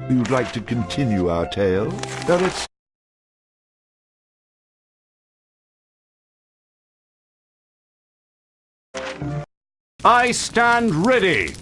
You'd like to continue our tale? Now let's... I stand ready!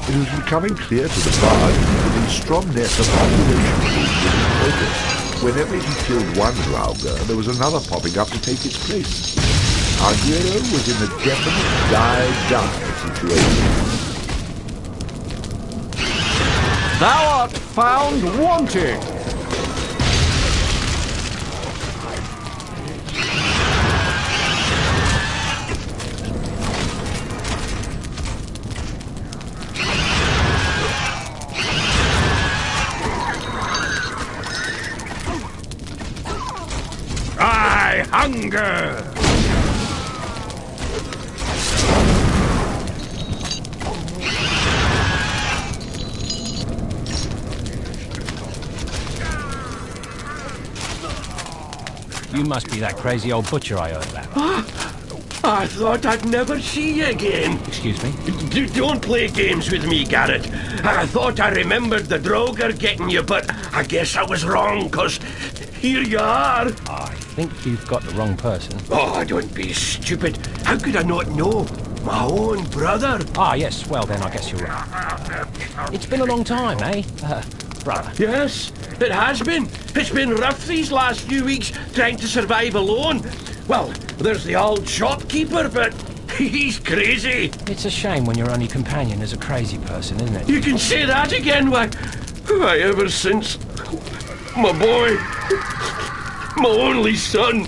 It was becoming clear to the bard that in Stromness a population was giving focus. Whenever he killed one Draugr, there was another popping up to take its place. Our hero was in a definite die-die situation. Thou art found wanting! I hunger! You must be that crazy old butcher I heard about. I thought I'd never see you again. Excuse me? Don't play games with me, Garrett. I thought I remembered the Draugr getting you, but I guess I was wrong, 'cause here you are. I think you've got the wrong person. Oh, don't be stupid. How could I not know? My own brother. Ah, yes, well then I guess you're right. It's been a long time, eh? Brother. Yes, it has been. It's been rough these last few weeks trying to survive alone. Well, there's the old shopkeeper, but he's crazy. It's a shame when your only companion is a crazy person, isn't it? You can say that again. Why, ever since my boy, my only son.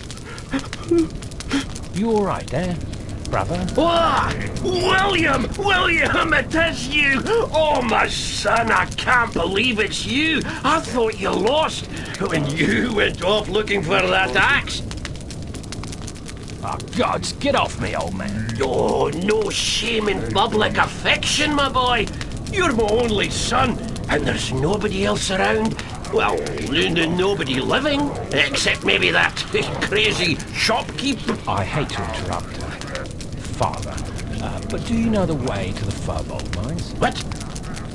You all right there, brother? Ah, William, it is you. Oh, my son, I can't believe it's you. I thought you lost when you went off looking for that axe. Oh, gods, get off me, old man. Oh, no shame in public affection, my boy. You're my only son, and there's nobody else around. Well, nobody living, except maybe that crazy shopkeeper. I hate to interrupt, Father, but do you know the way to the Furbolg mines? What?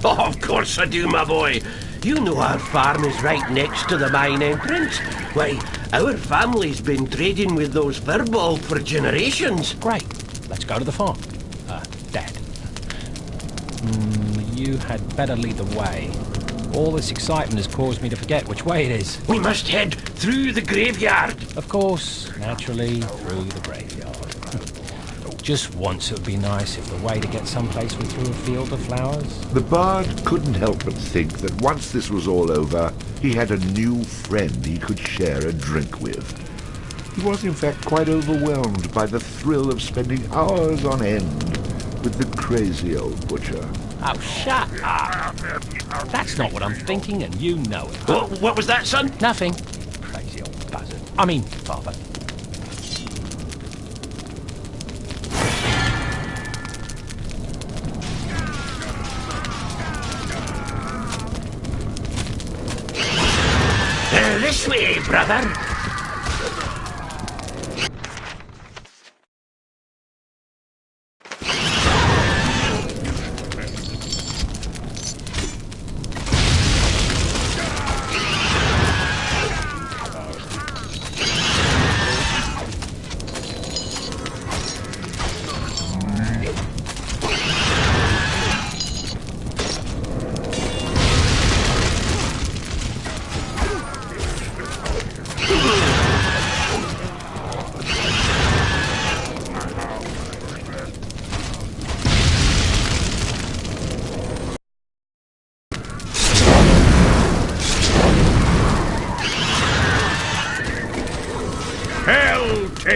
Oh, of course I do, my boy. You know our farm is right next to the mine entrance. Why, our family's been trading with those Furbolg for generations. Great. Let's go to the farm. Dad. You had better lead the way. All this excitement has caused me to forget which way it is. We must head through the graveyard. Of course, naturally, through the graveyard. Just once it would be nice if the way to get someplace was through a field of flowers. The bard couldn't help but think that once this was all over, he had a new friend he could share a drink with. He was in fact quite overwhelmed by the thrill of spending hours on end with the crazy old butcher. Oh, shut up! That's not what I'm thinking, and you know it. What was that, son? Nothing. Crazy old buzzard. I mean, Father. This way, brother.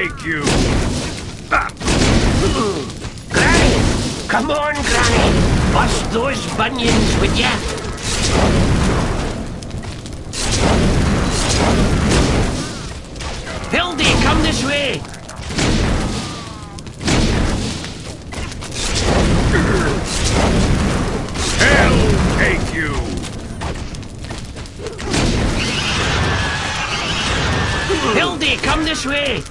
take you! Granny! Come on, Granny! Bust those bunions, would ya? Hildy, come this way! Hell take you! Hildy, come this way!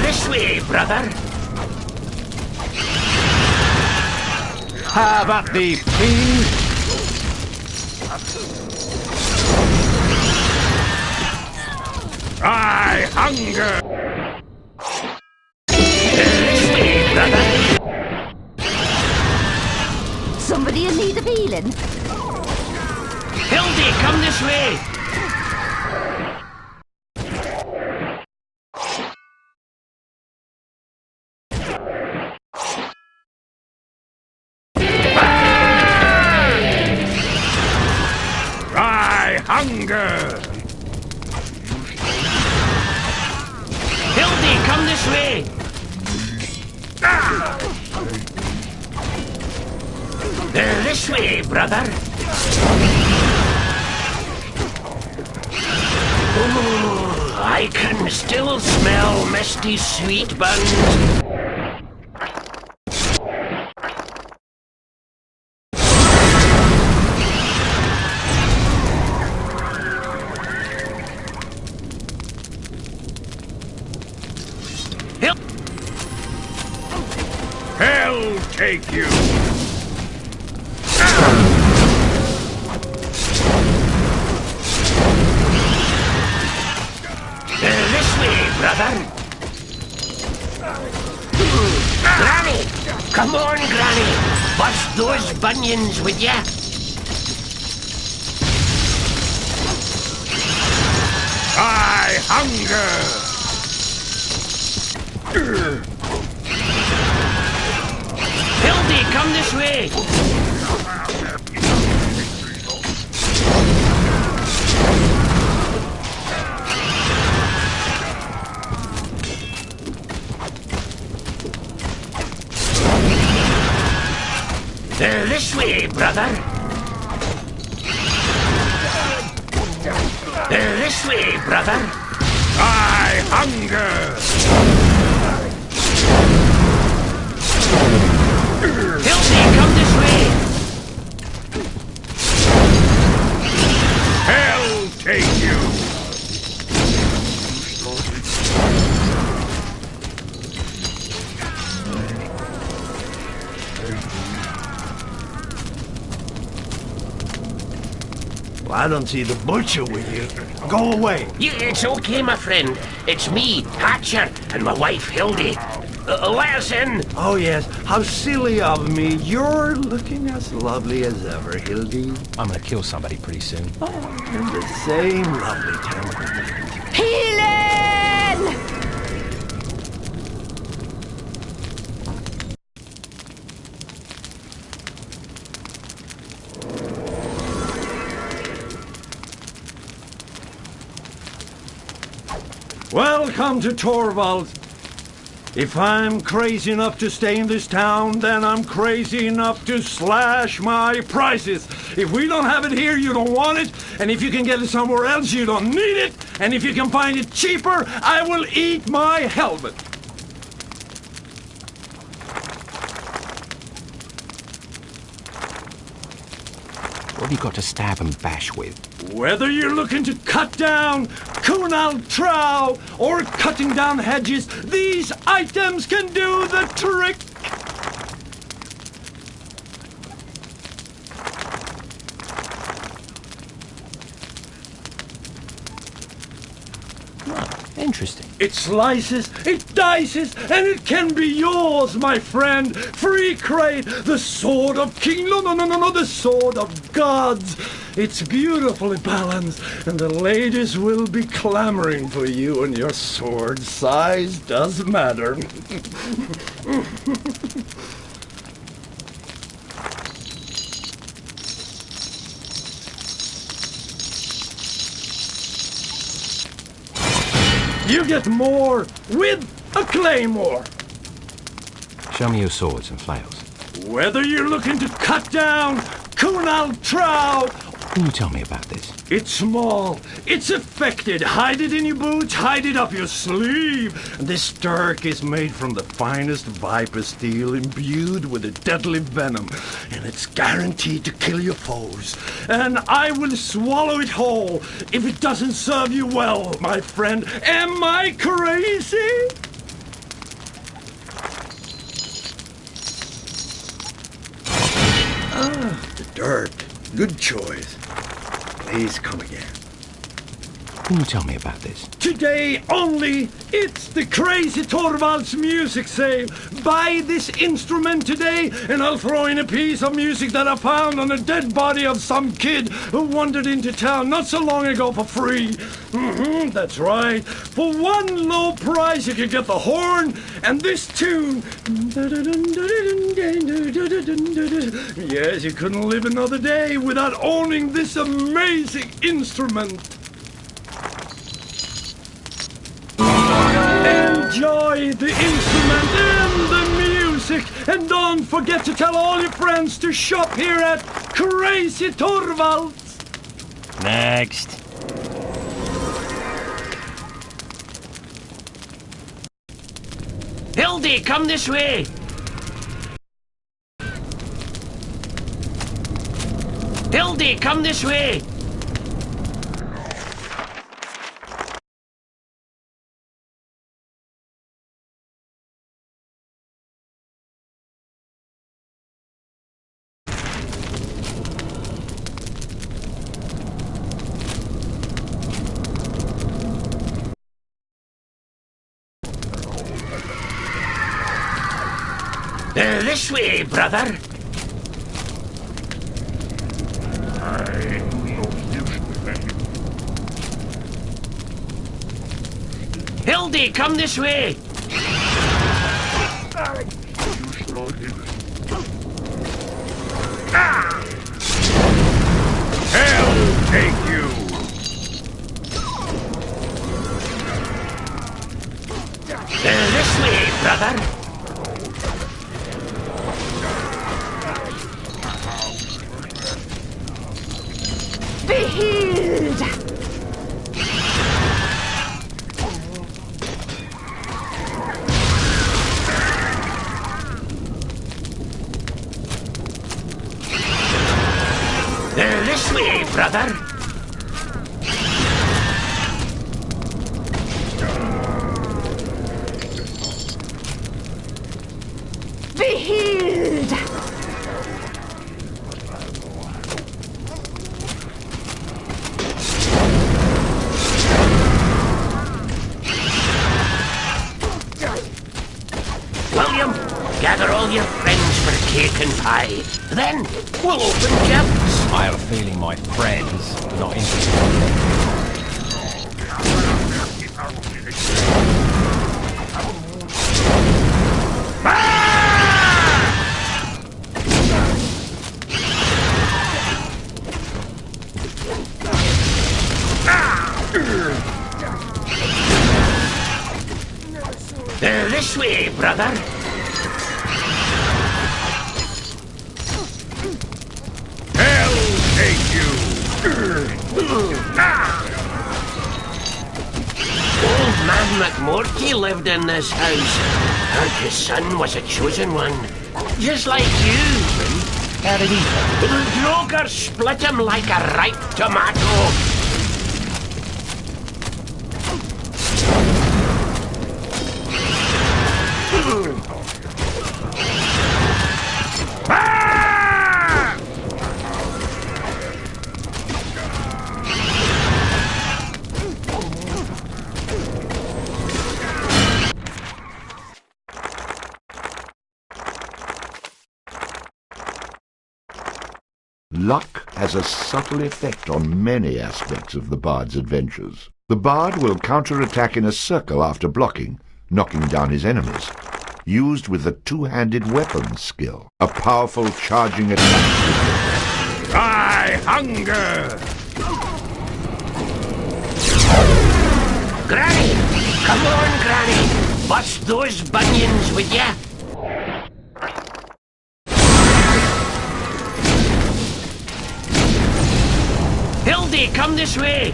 This way, brother! Have at thee, fiend! I hunger! This way, brother! Somebody in need of healing? Hildy, come this way! I hunger! Hildy, come this way! This way, brother! Oh, I can still smell Misty's sweet buns. Hell take you! This way, brother! Granny! Come on, Granny! Bust those bunions, would ya? I hunger! Hildy, come this way! This way, brother! This way, brother! I hunger! Hildy, come this way! Hell take you! Well, I don't see the butcher with you. Go away. It's okay, my friend. It's me, Hatcher, and my wife, Hildy. Let us in. Oh, yes. How silly of me. You're looking as lovely as ever, Hildy. I'm gonna kill somebody pretty soon. And the same lovely temperament. Healing! Welcome to Torvald. If I'm crazy enough to stay in this town, then I'm crazy enough to slash my prices. If we don't have it here, you don't want it. And if you can get it somewhere else, you don't need it. And if you can find it cheaper, I will eat my helmet. What have you got to stab and bash with? Whether you're looking to cut down Kunal Trow or cutting down hedges, these items can do the trick. Interesting. It slices, it dices, and it can be yours, my friend. Free crate, the sword of king. No, the sword of gods. It's beautifully balanced, and the ladies will be clamoring for you, and your sword size does matter. You get more with a claymore. Show me your swords and flails. Whether you're looking to cut down Kunal trout, Can you tell me about this? it's small, it's affected. Hide it in your boots, hide it up your sleeve. This dirk is made from the finest viper steel imbued with a deadly venom, and it's guaranteed to kill your foes. And I will swallow it whole if it doesn't serve you well, my friend. Am I crazy? The dirk. Good choice. Please come again. Can you tell me about this? Today only, it's the Crazy Torvalds music sale. Buy this instrument today, and I'll throw in a piece of music that I found on the dead body of some kid who wandered into town not so long ago for free. That's right. For one low price, you can get the horn and this tune. Yes, you couldn't live another day without owning this amazing instrument. Enjoy the instrument and the music, and don't forget to tell all your friends to shop here at Crazy Torvalds. Next. Hildy, come this way. Hildy, come this way. This way, brother. Hildy, come this way. Hell take you! This way, brother. Be healed! This way, brother. Be healed! William, gather all your friends for cake and pie. Then we'll open gifts. I have a feeling my friends are not interested. This way, brother. Hell take you! Old man McMorty lived in this house. Heard his son was a chosen one. Just like you. How did he go? The Droger split him like a ripe tomato. Luck has a subtle effect on many aspects of the bard's adventures. The bard will counterattack in a circle after blocking, knocking down his enemies, used with the two-handed weapon skill, a powerful charging attack. I hunger! Granny, Come on, Granny. Bust those bunions, would ya? Hildy, come this way.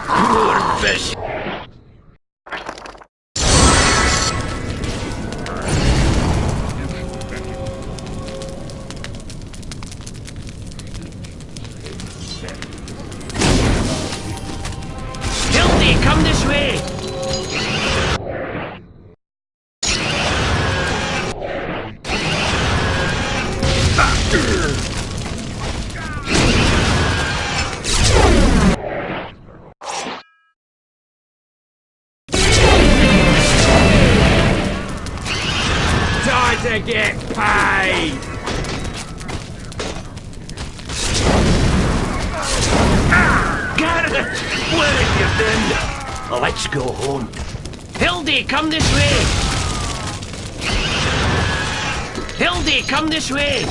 Poor fish. Hildy, come this way. Time to get paid! Garrett, where have you been? Let's go home. Hildy, come this way. Hildy, come this way.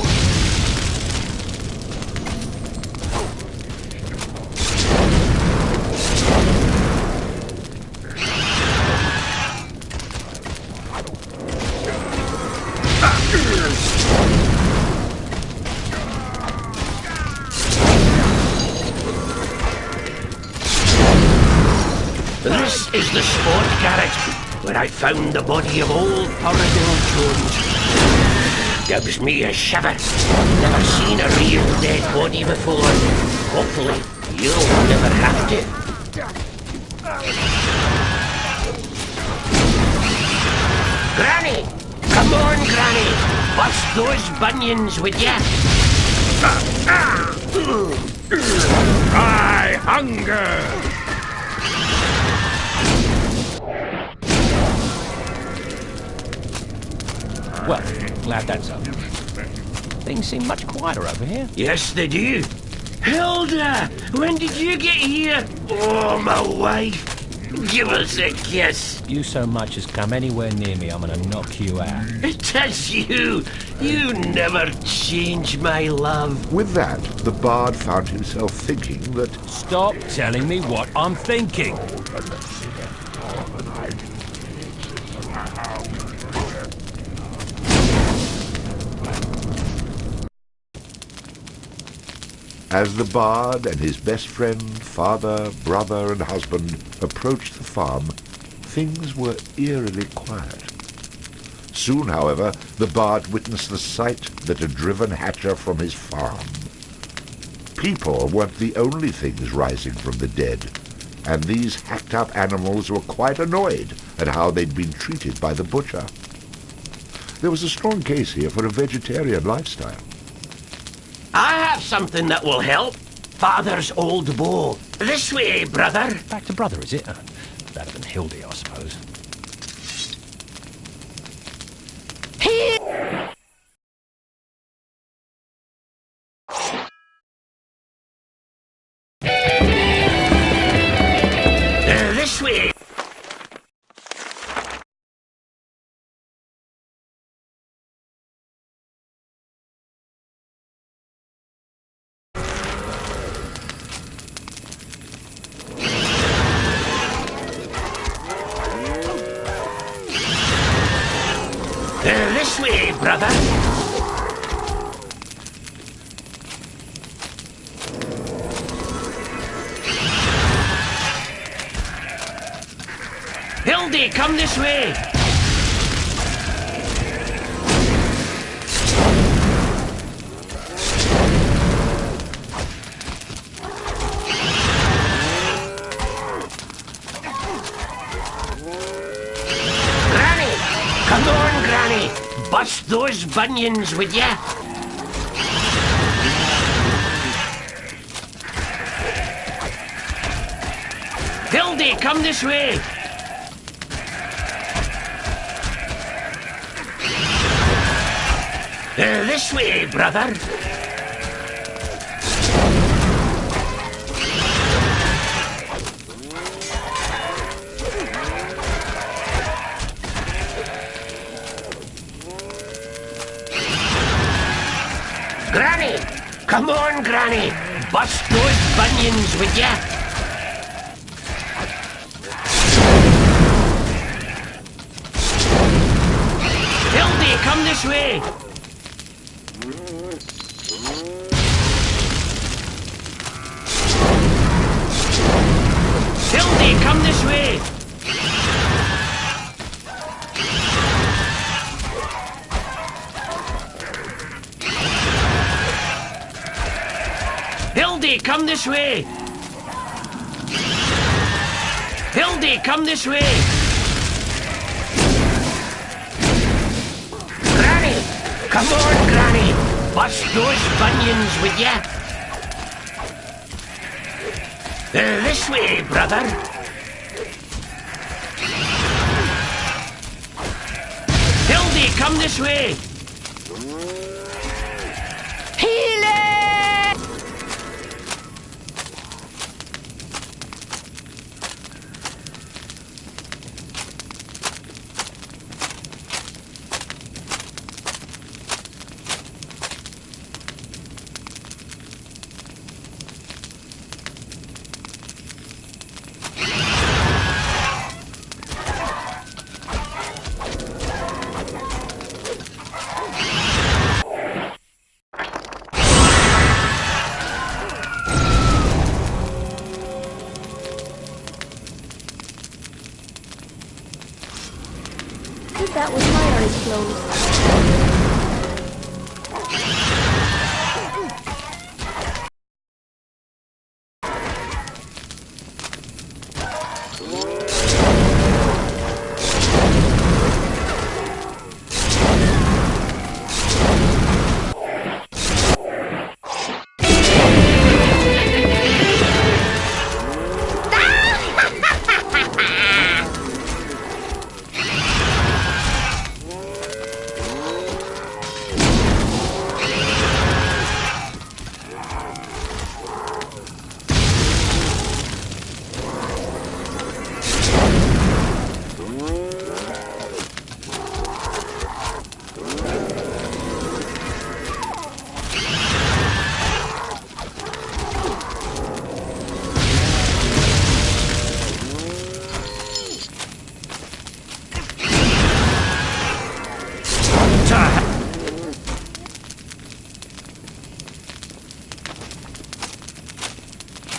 This is the sport garage where I found the body of old Porridel Jones. Gives me a shiver. Never seen a real dead body before. Hopefully, you'll never have to. Granny! Come on, Granny! Bust those bunions, would ya? I hunger! Well, glad that's over. Things seem much quieter over here. Yes, they do. Hilda, when did you get here? Oh, my wife. Give us a kiss. You so much as come anywhere near me, I'm gonna knock you out. It is you. You never change, my love. With that, the bard found himself thinking that Stop telling me what I'm thinking. as the bard and his best friend, father, brother, and husband approached the farm, things were eerily quiet. Soon, however, the bard witnessed the sight that had driven Hatcher from his farm. People weren't the only things rising from the dead, and these hacked-up animals were quite annoyed at how they'd been treated by the butcher. There was a strong case here for a vegetarian lifestyle. I have something that will help. Father's old bow. This way, brother. Back to brother, is it? Better than Hildy, I suppose. This way. This way, brother. Hildy, come this way. Granny, come on, Granny. Bust those bunions, would ya? Hildy, come this way. This way, brother. Granny! Come on, Granny! Bust those bunions, would ya? Hildy, come this way! Hildy, come this way! Hildy, come this way! Hildy, come this way! Granny! Come on, Granny! Bust those bunions, would ya? This way, brother! Hildy, come this way! That was my eyes closed.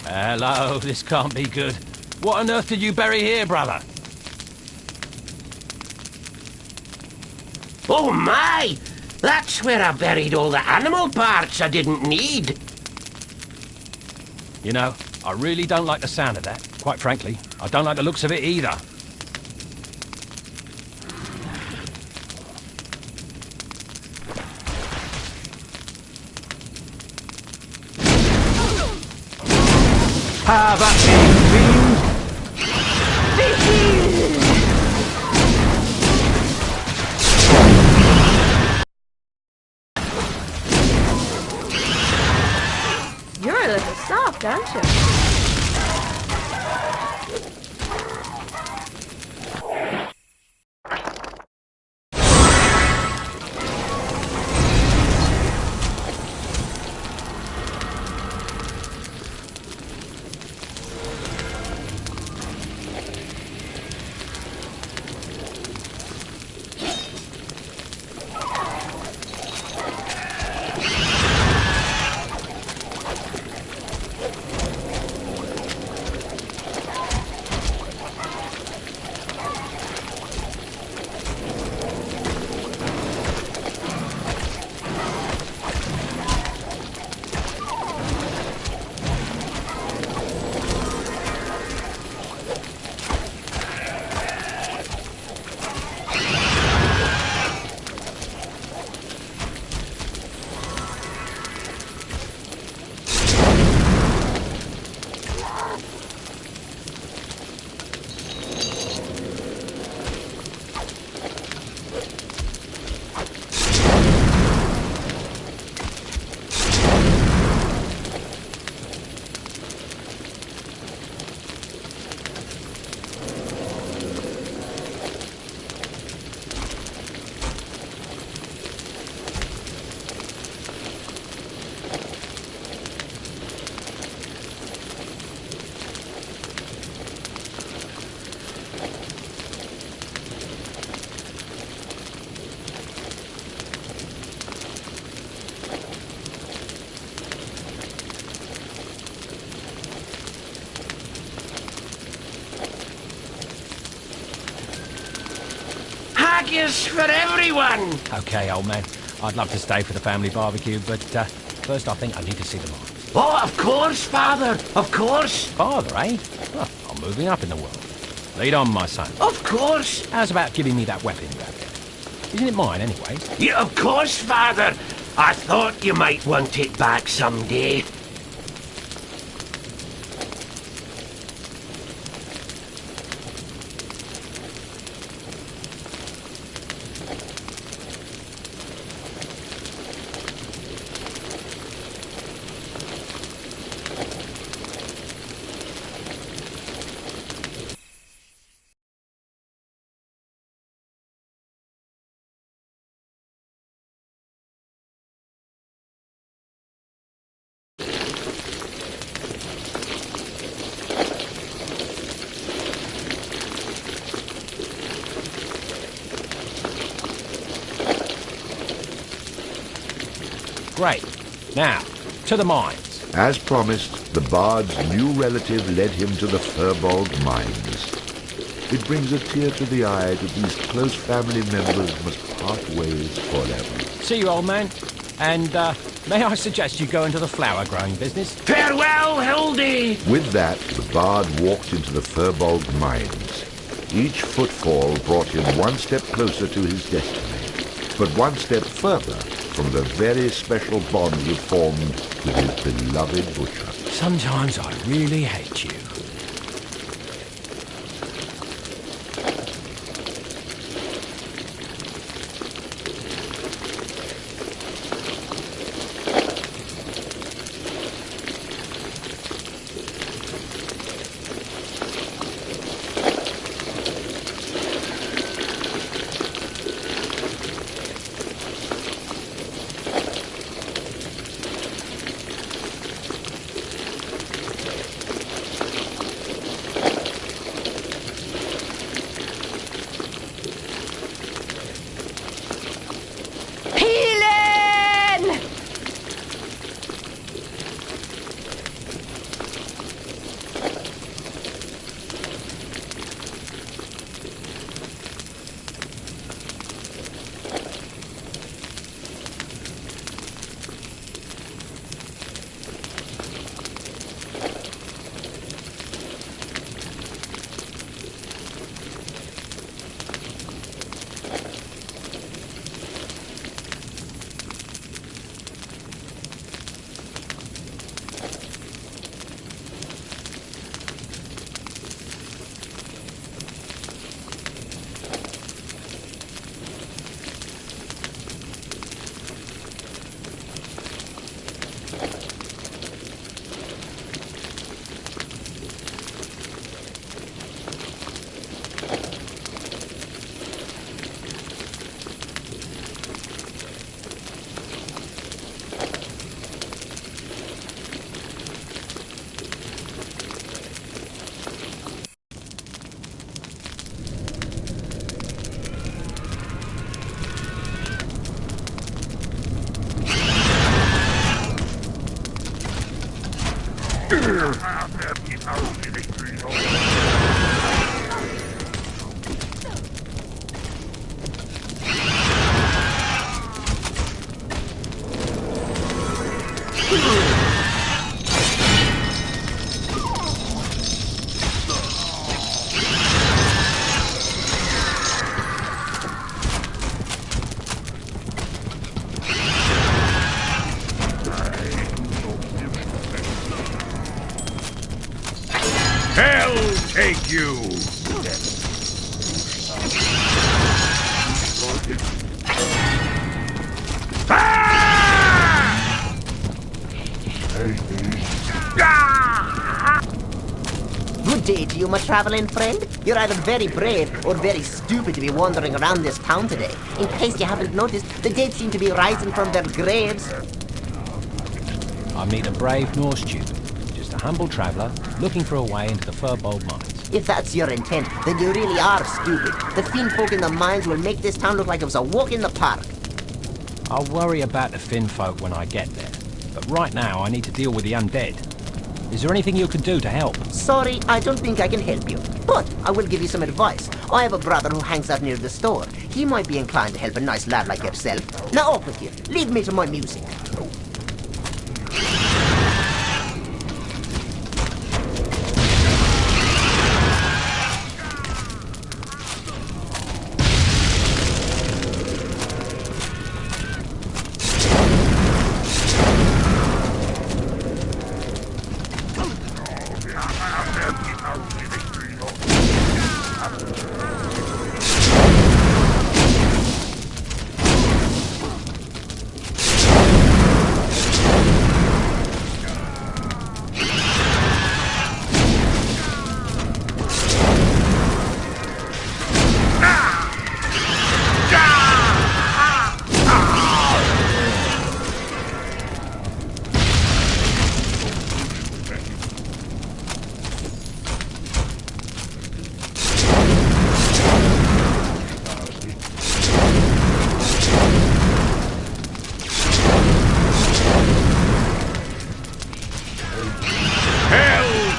Hello, this can't be good. What on earth did you bury here, brother? Oh my! That's where I buried all the animal parts I didn't need. You know, I really don't like the sound of that. Quite frankly, I don't like the looks of it either. Have at me, fiend! You're a little soft, aren't you? haggis for everyone. Okay, old man. I'd love to stay for the family barbecue, but first I think I need to see the mines. Oh, of course, Father. Of course. Father, eh? Well, I'm moving up in the world. Lead on, my son. Of course. How's about giving me that weapon you have there? Isn't it mine, anyways? Yeah, of course, Father. I thought you might want it back someday. Great. Now, to the mines. As promised, the bard's new relative led him to the Furbolg mines. It brings a tear to the eye that these close family members must part ways forever. See you, old man. And may I suggest you go into the flower growing business? Farewell, Hildy. With that, the bard walked into the Furbolg mines. Each footfall brought him one step closer to his destiny, but one step further from the very special bond he formed with his beloved butcher. Sometimes I really hate you. Take you! Good day to you, my traveling friend. You're either very brave or very stupid to be wandering around this town today. In case you haven't noticed, the dead seem to be rising from their graves. I'm neither brave nor stupid. Just a humble traveller looking for a way into the Furbolg mines. If that's your intent, then you really are stupid. The fiend folk in the mines will make this town look like it was a walk in the park. I'll worry about the Finn folk when I get there. But right now, I need to deal with the undead. Is there anything you can do to help? Sorry, I don't think I can help you. But I will give you some advice. I have a brother who hangs out near the store. He might be inclined to help a nice lad like yourself. Now off with you. Leave me to my music.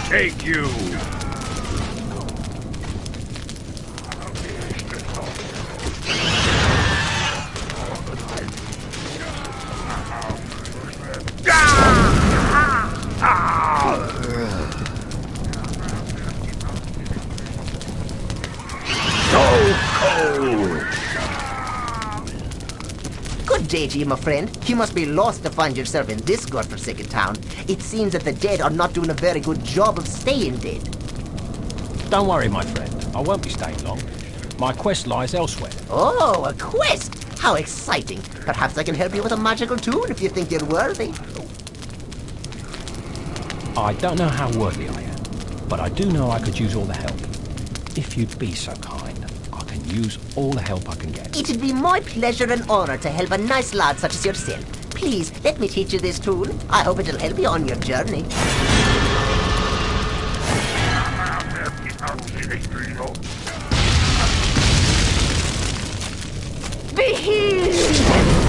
Take you! Good day to you, my friend. You must be lost to find yourself in this godforsaken town. It seems that the dead are not doing a very good job of staying dead. Don't worry, my friend. I won't be staying long. My quest lies elsewhere. Oh, a quest! How exciting. Perhaps I can help you with a magical tool if you think you're worthy. I don't know how worthy I am, but I do know I could use all the help. If you'd be so kind, I can use all the help I can get. It'd be my pleasure and honor to help a nice lad such as yourself. Please, let me teach you this tool. I hope it'll help you on your journey. Be healed!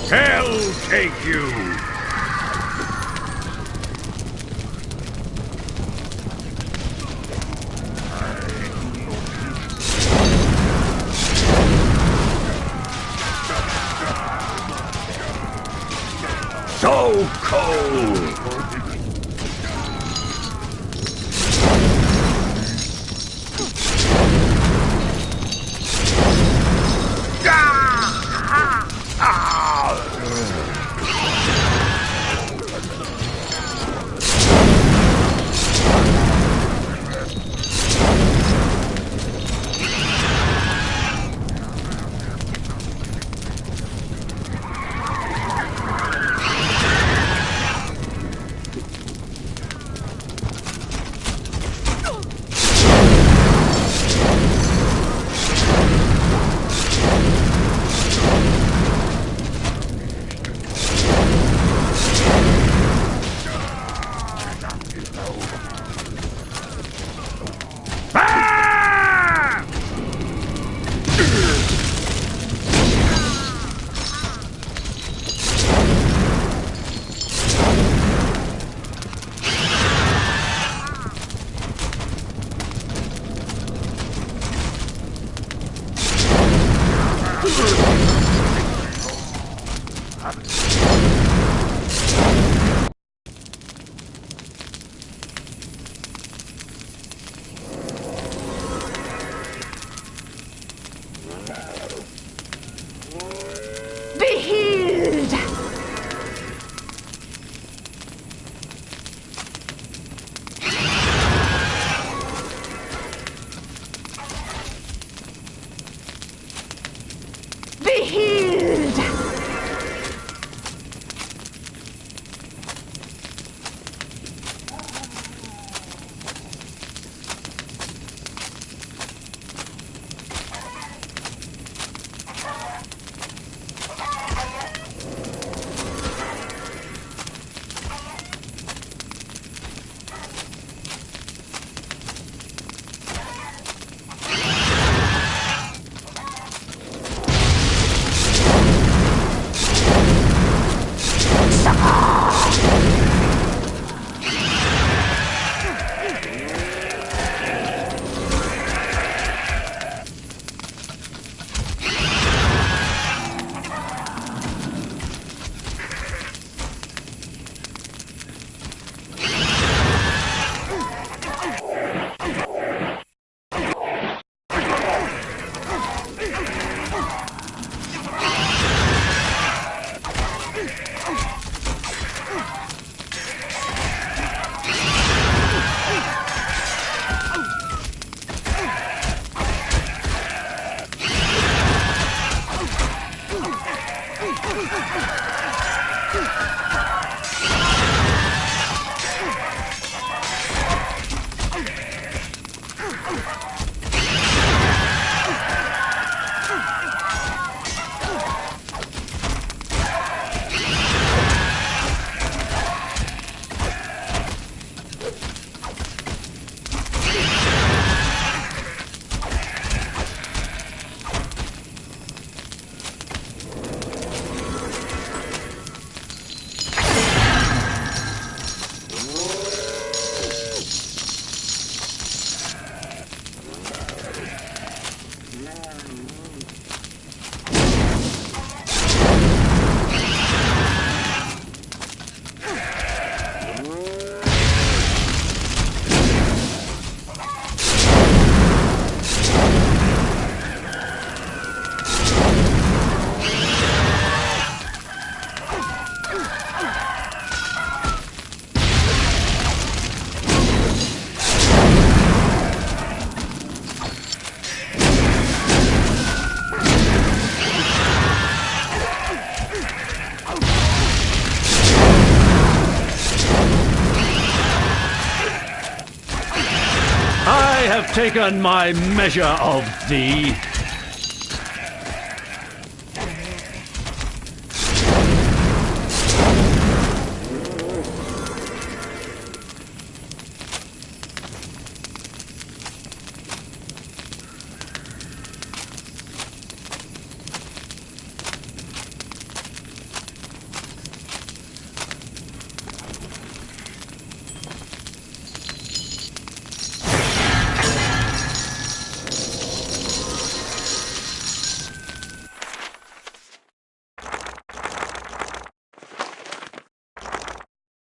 Hell take you! So cold! Be healed! Be healed! I have taken my measure of thee.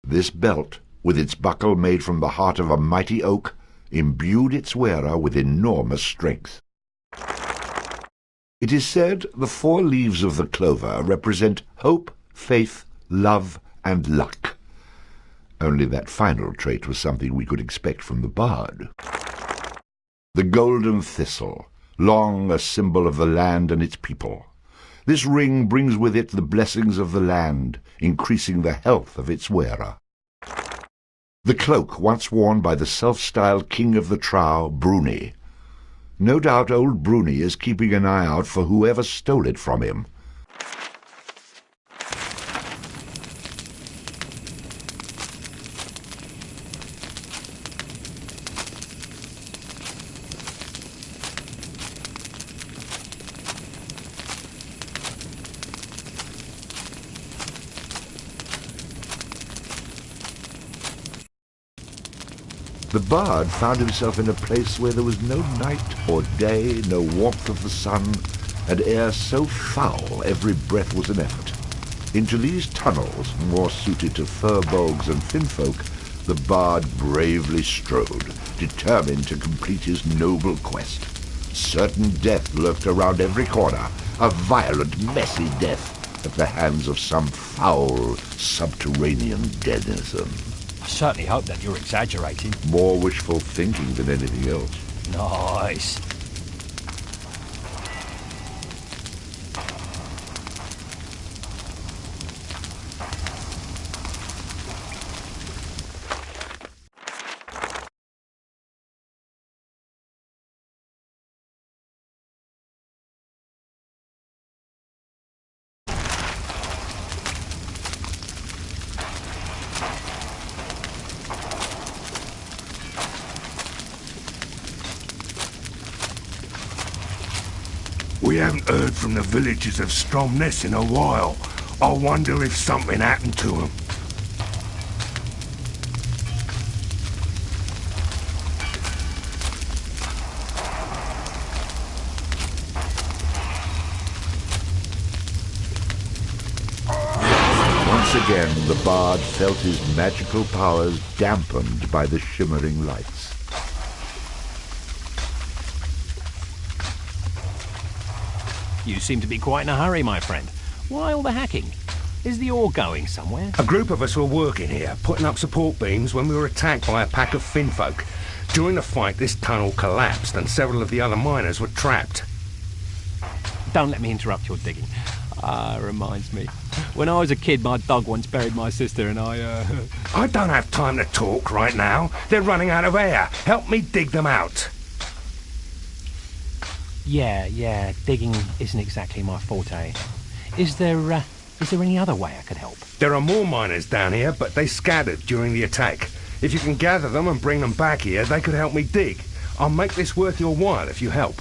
This belt, with its buckle made from the heart of a mighty oak, imbued its wearer with enormous strength. It is said the 4 leaves of the clover represent hope, faith, love, and luck. Only that final trait was something we could expect from the bard. The golden thistle, long a symbol of the land and its people. This ring brings with it the blessings of the land, increasing the health of its wearer. The cloak once worn by the self-styled king of the Trow, Bruni. No doubt old Bruni is keeping an eye out for whoever stole it from him. The bard found himself in a place where there was no night or day, no warmth of the sun, and air so foul every breath was an effort. Into these tunnels, more suited to furbolgs and finfolk, the bard bravely strode, determined to complete his noble quest. Certain death lurked around every corner, a violent, messy death at the hands of some foul, subterranean denizen. I certainly hope that you're exaggerating. More wishful thinking than anything else. Nice. We haven't heard from the villagers of Stromness in a while. I wonder if something happened to them. Once again, the bard felt his magical powers dampened by the shimmering lights. You seem to be quite in a hurry, my friend. Why all the hacking? Is the ore going somewhere? A group of us were working here, putting up support beams when we were attacked by a pack of finfolk. During the fight, this tunnel collapsed and several of the other miners were trapped. Don't let me interrupt your digging. Reminds me. When I was a kid, my dog once buried my sister and I don't have time to talk right now. They're running out of air. Help me dig them out. Yeah, digging isn't exactly my forte. Is there any other way I could help? There are more miners down here, but they scattered during the attack. If you can gather them and bring them back here, they could help me dig. I'll make this worth your while if you help.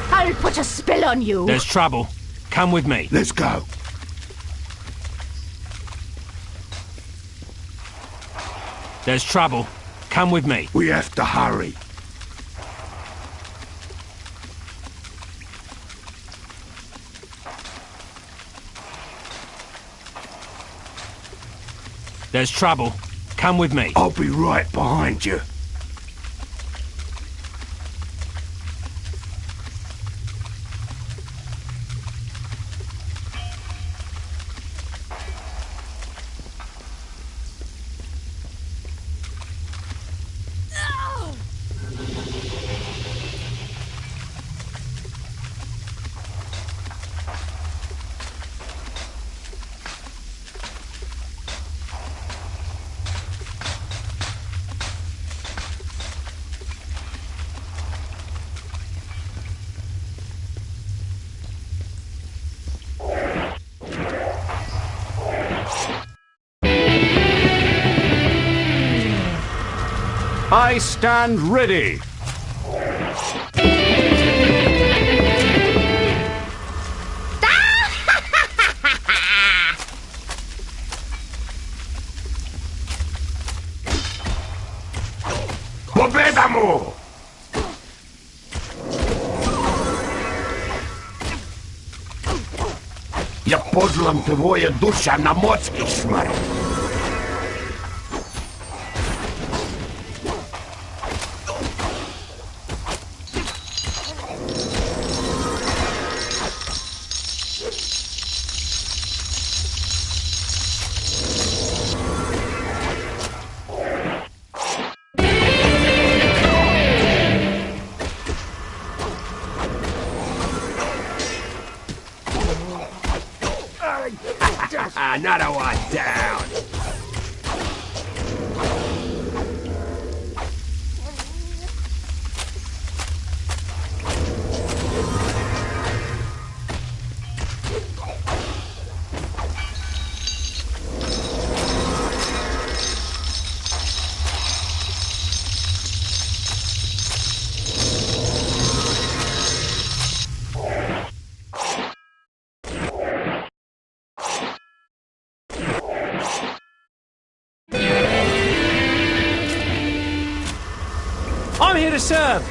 I'll put a spell on you. There's trouble. Come with me. Let's go. There's trouble. Come with me. We have to hurry. There's trouble. Come with me. I'll be right behind you. I stand ready. Pobedamo! Я подлам твоя душа на мозги шмар. Another one down. I'm here to serve.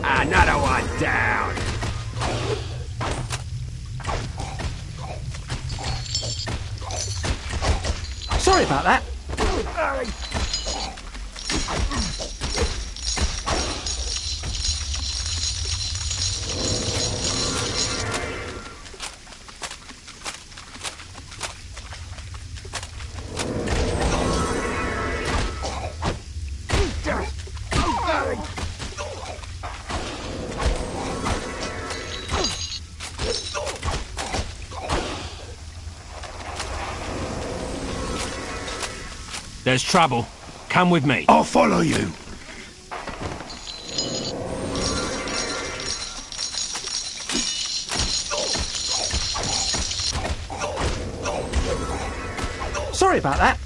Another one down. Sorry about that. There's trouble. Come with me. I'll follow you. Sorry about that.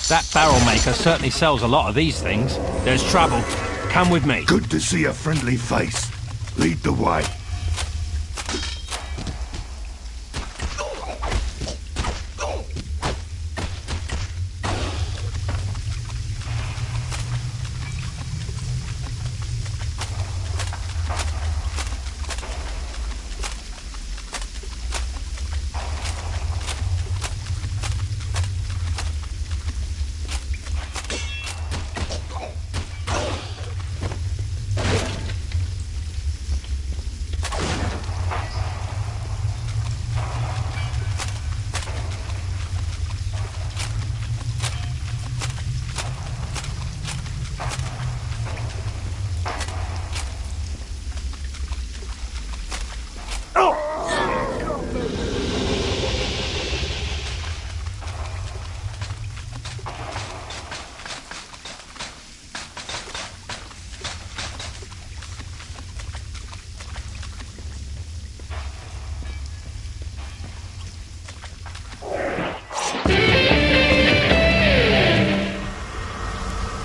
That barrel maker certainly sells a lot of these things. There's trouble. Come with me. Good to see a friendly face. Lead the way.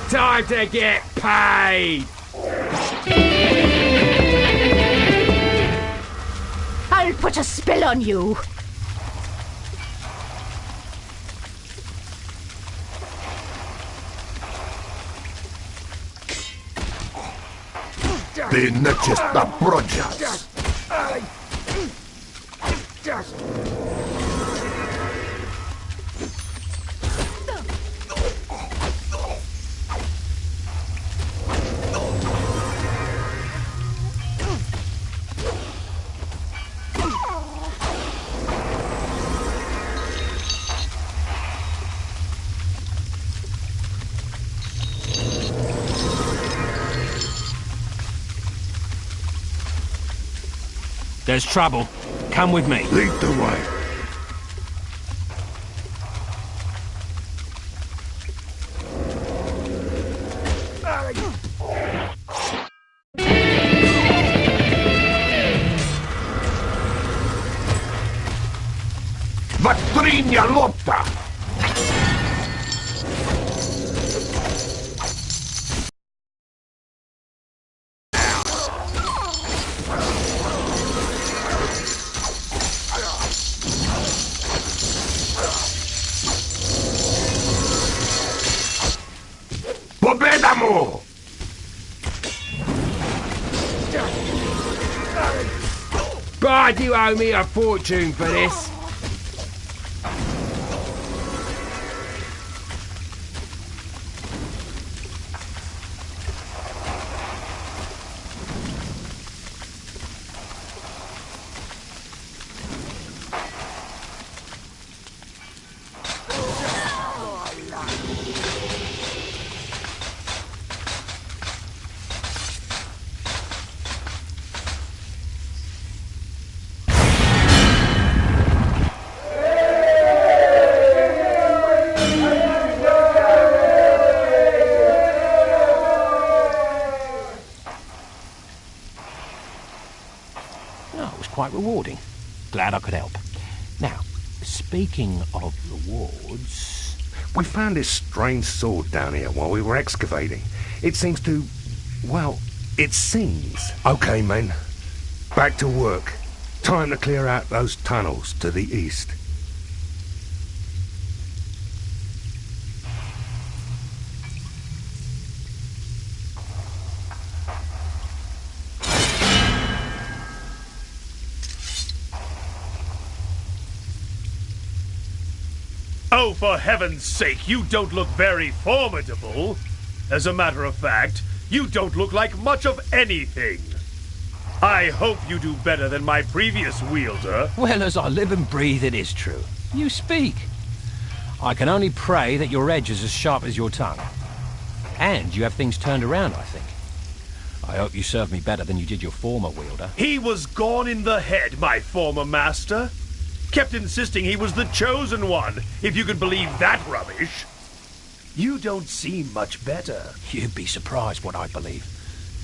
Time to get paid! I'll put a spell on you. The necessita projas. There's trouble. Come with me. Lead the way. Vatrigna lotta! Pobedamo! God, you owe me a fortune for this. Quite rewarding. Glad I could help. Now, speaking of rewards... We found this strange sword down here while we were excavating. It seems to... well, it seems. Okay, men. Back to work. Time to clear out those tunnels to the east. Oh, for heaven's sake, you don't look very formidable. As a matter of fact, you don't look like much of anything. I hope you do better than my previous wielder. Well, as I live and breathe, it is true. You speak. I can only pray that your edge is as sharp as your tongue. And you have things turned around, I think. I hope you serve me better than you did your former wielder. He was gone in the head, my former master. Kept insisting he was the chosen one, if you can believe that rubbish. You don't seem much better. You'd be surprised what I believe.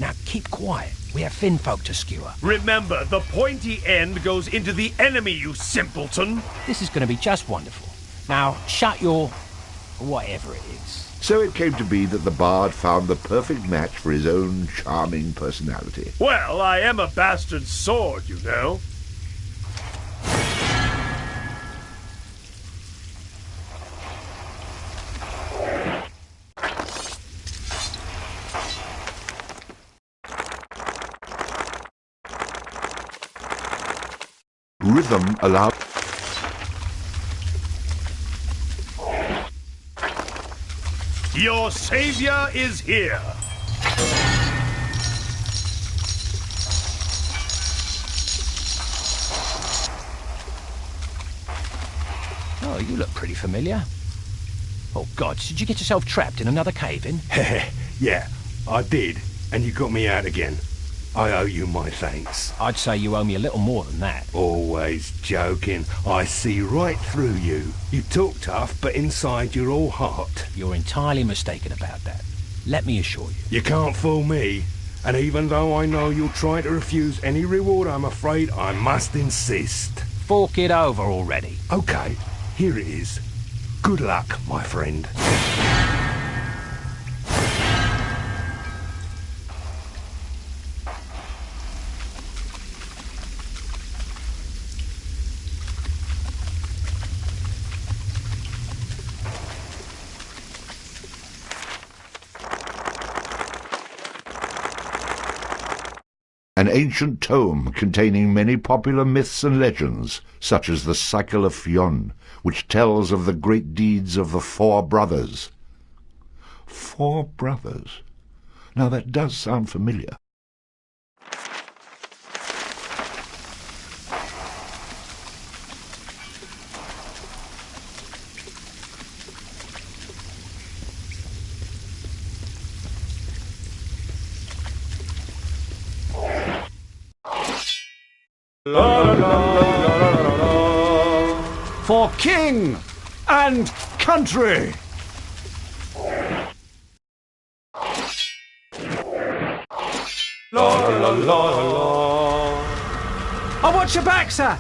Now keep quiet. We have Finfolk to skewer. Remember, the pointy end goes into the enemy, you simpleton. This is going to be just wonderful. Now, shut your... Whatever it is. So it came to be that the bard found the perfect match for his own charming personality. Well, I am a bastard sword, you know. Rhythm allowed... Your savior is here. Oh, you look pretty familiar. Oh, God, did you get yourself trapped in another cave-in? Yeah, I did, and you got me out again. I owe you my thanks. I'd say you owe me a little more than that. Always joking. I see right through you. You talk tough, but inside you're all heart. You're entirely mistaken about that. Let me assure you. You can't fool me. And even though I know you'll try to refuse any reward, I'm afraid I must insist. Fork it over already. Okay, here it is. Good luck, my friend. An ancient tome containing many popular myths and legends, such as the Cycle of Fionn, which tells of the great deeds of the Four Brothers. Four Brothers? Now that does sound familiar. For king and country. Oh, watch your back, sir.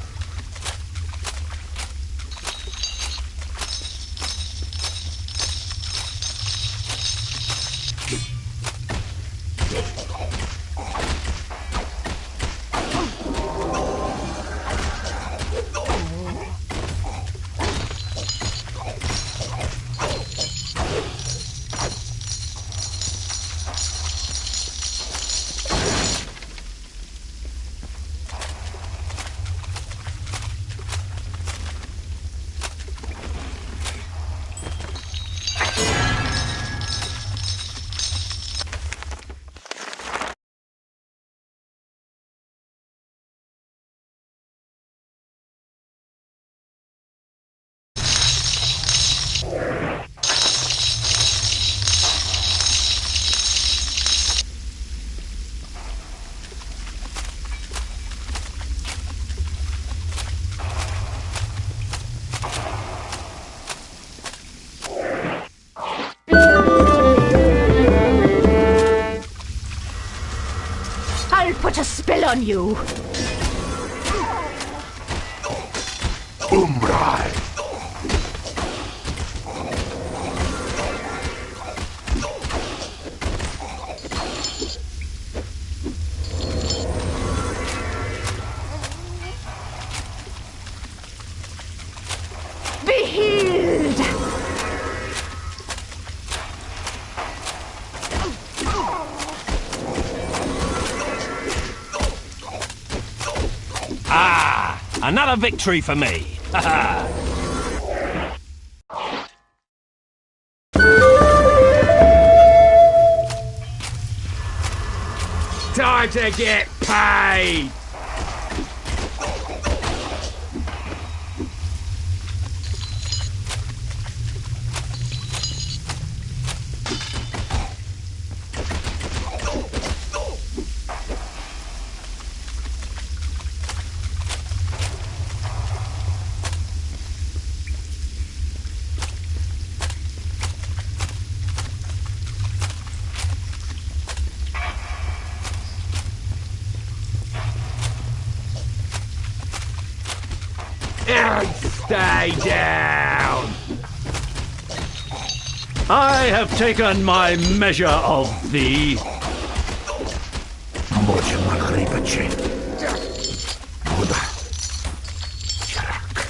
I'll put a spell on you. Umbrai! Be healed. Ah! Another victory for me! Time to get paid! And stay down! I have taken my measure of thee. Можем огребачи. Куда? Чарак.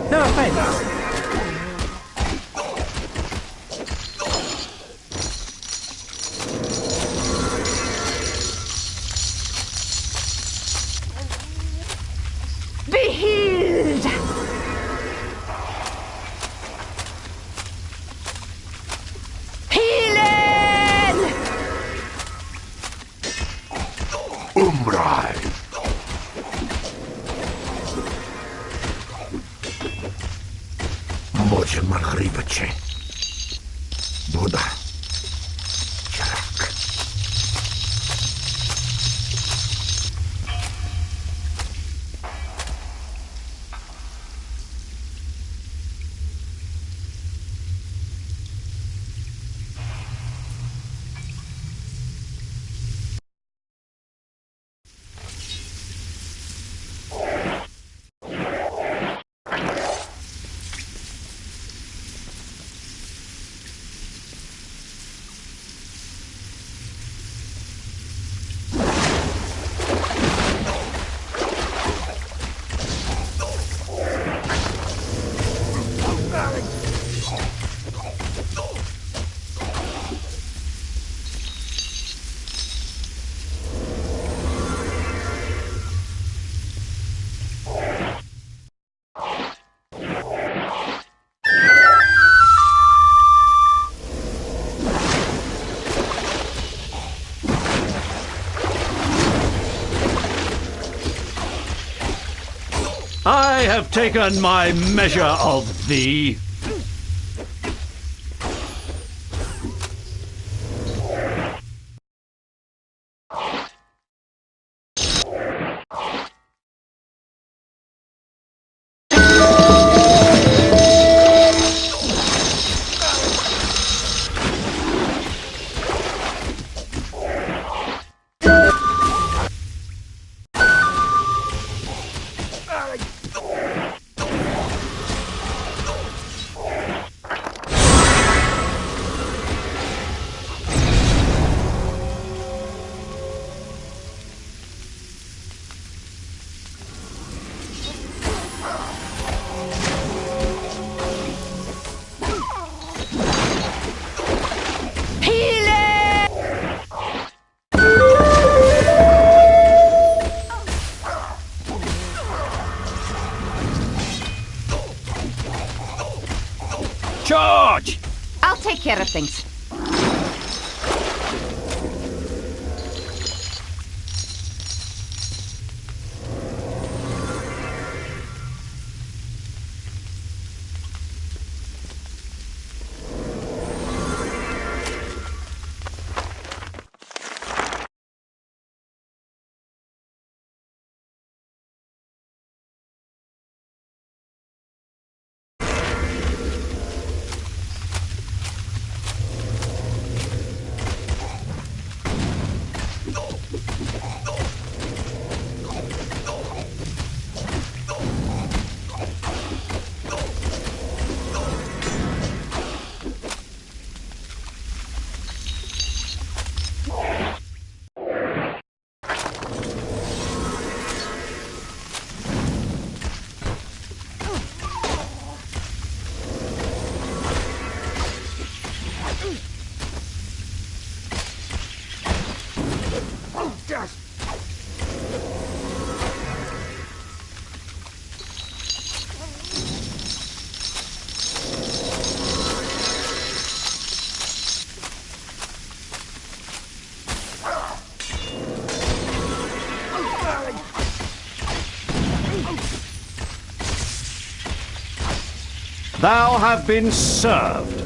No offense. Be healed! Healing! Umrai. Можем огребачи. Куда? Чарак. I have taken my measure of thee. Charge! I'll take care of things. Thou have been served.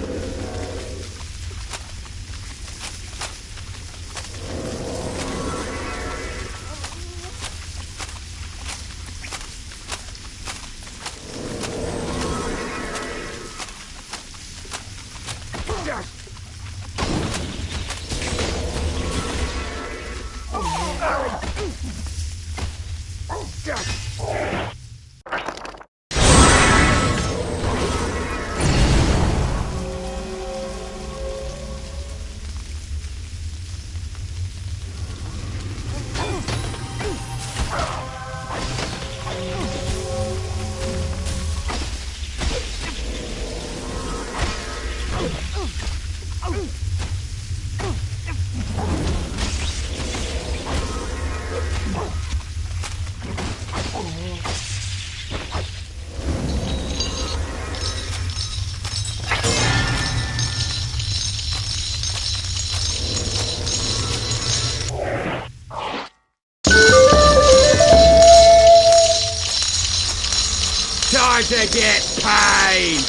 time to get paid!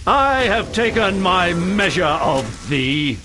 I have taken my measure of thee.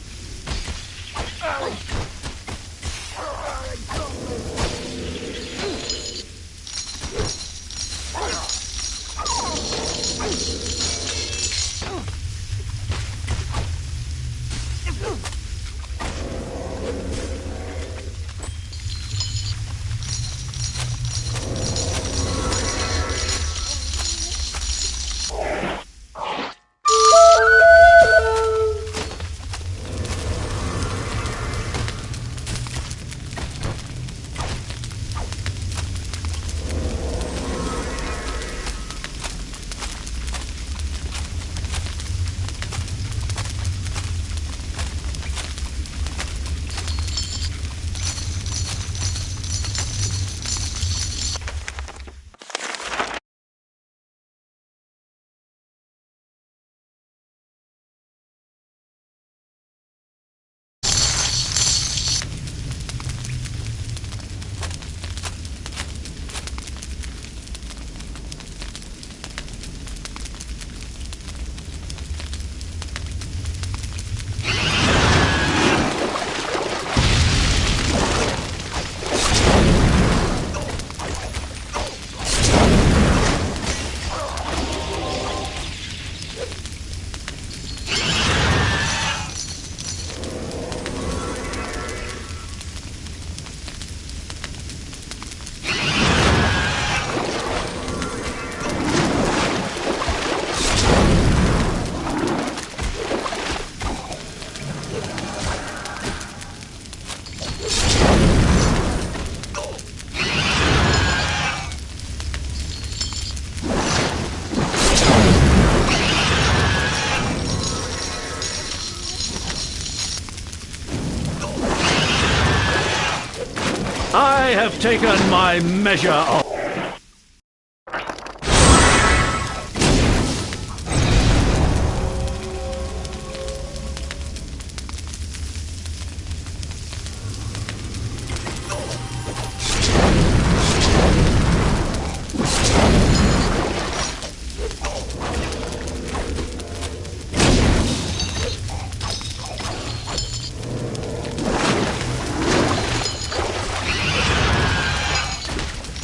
I have taken my measure of...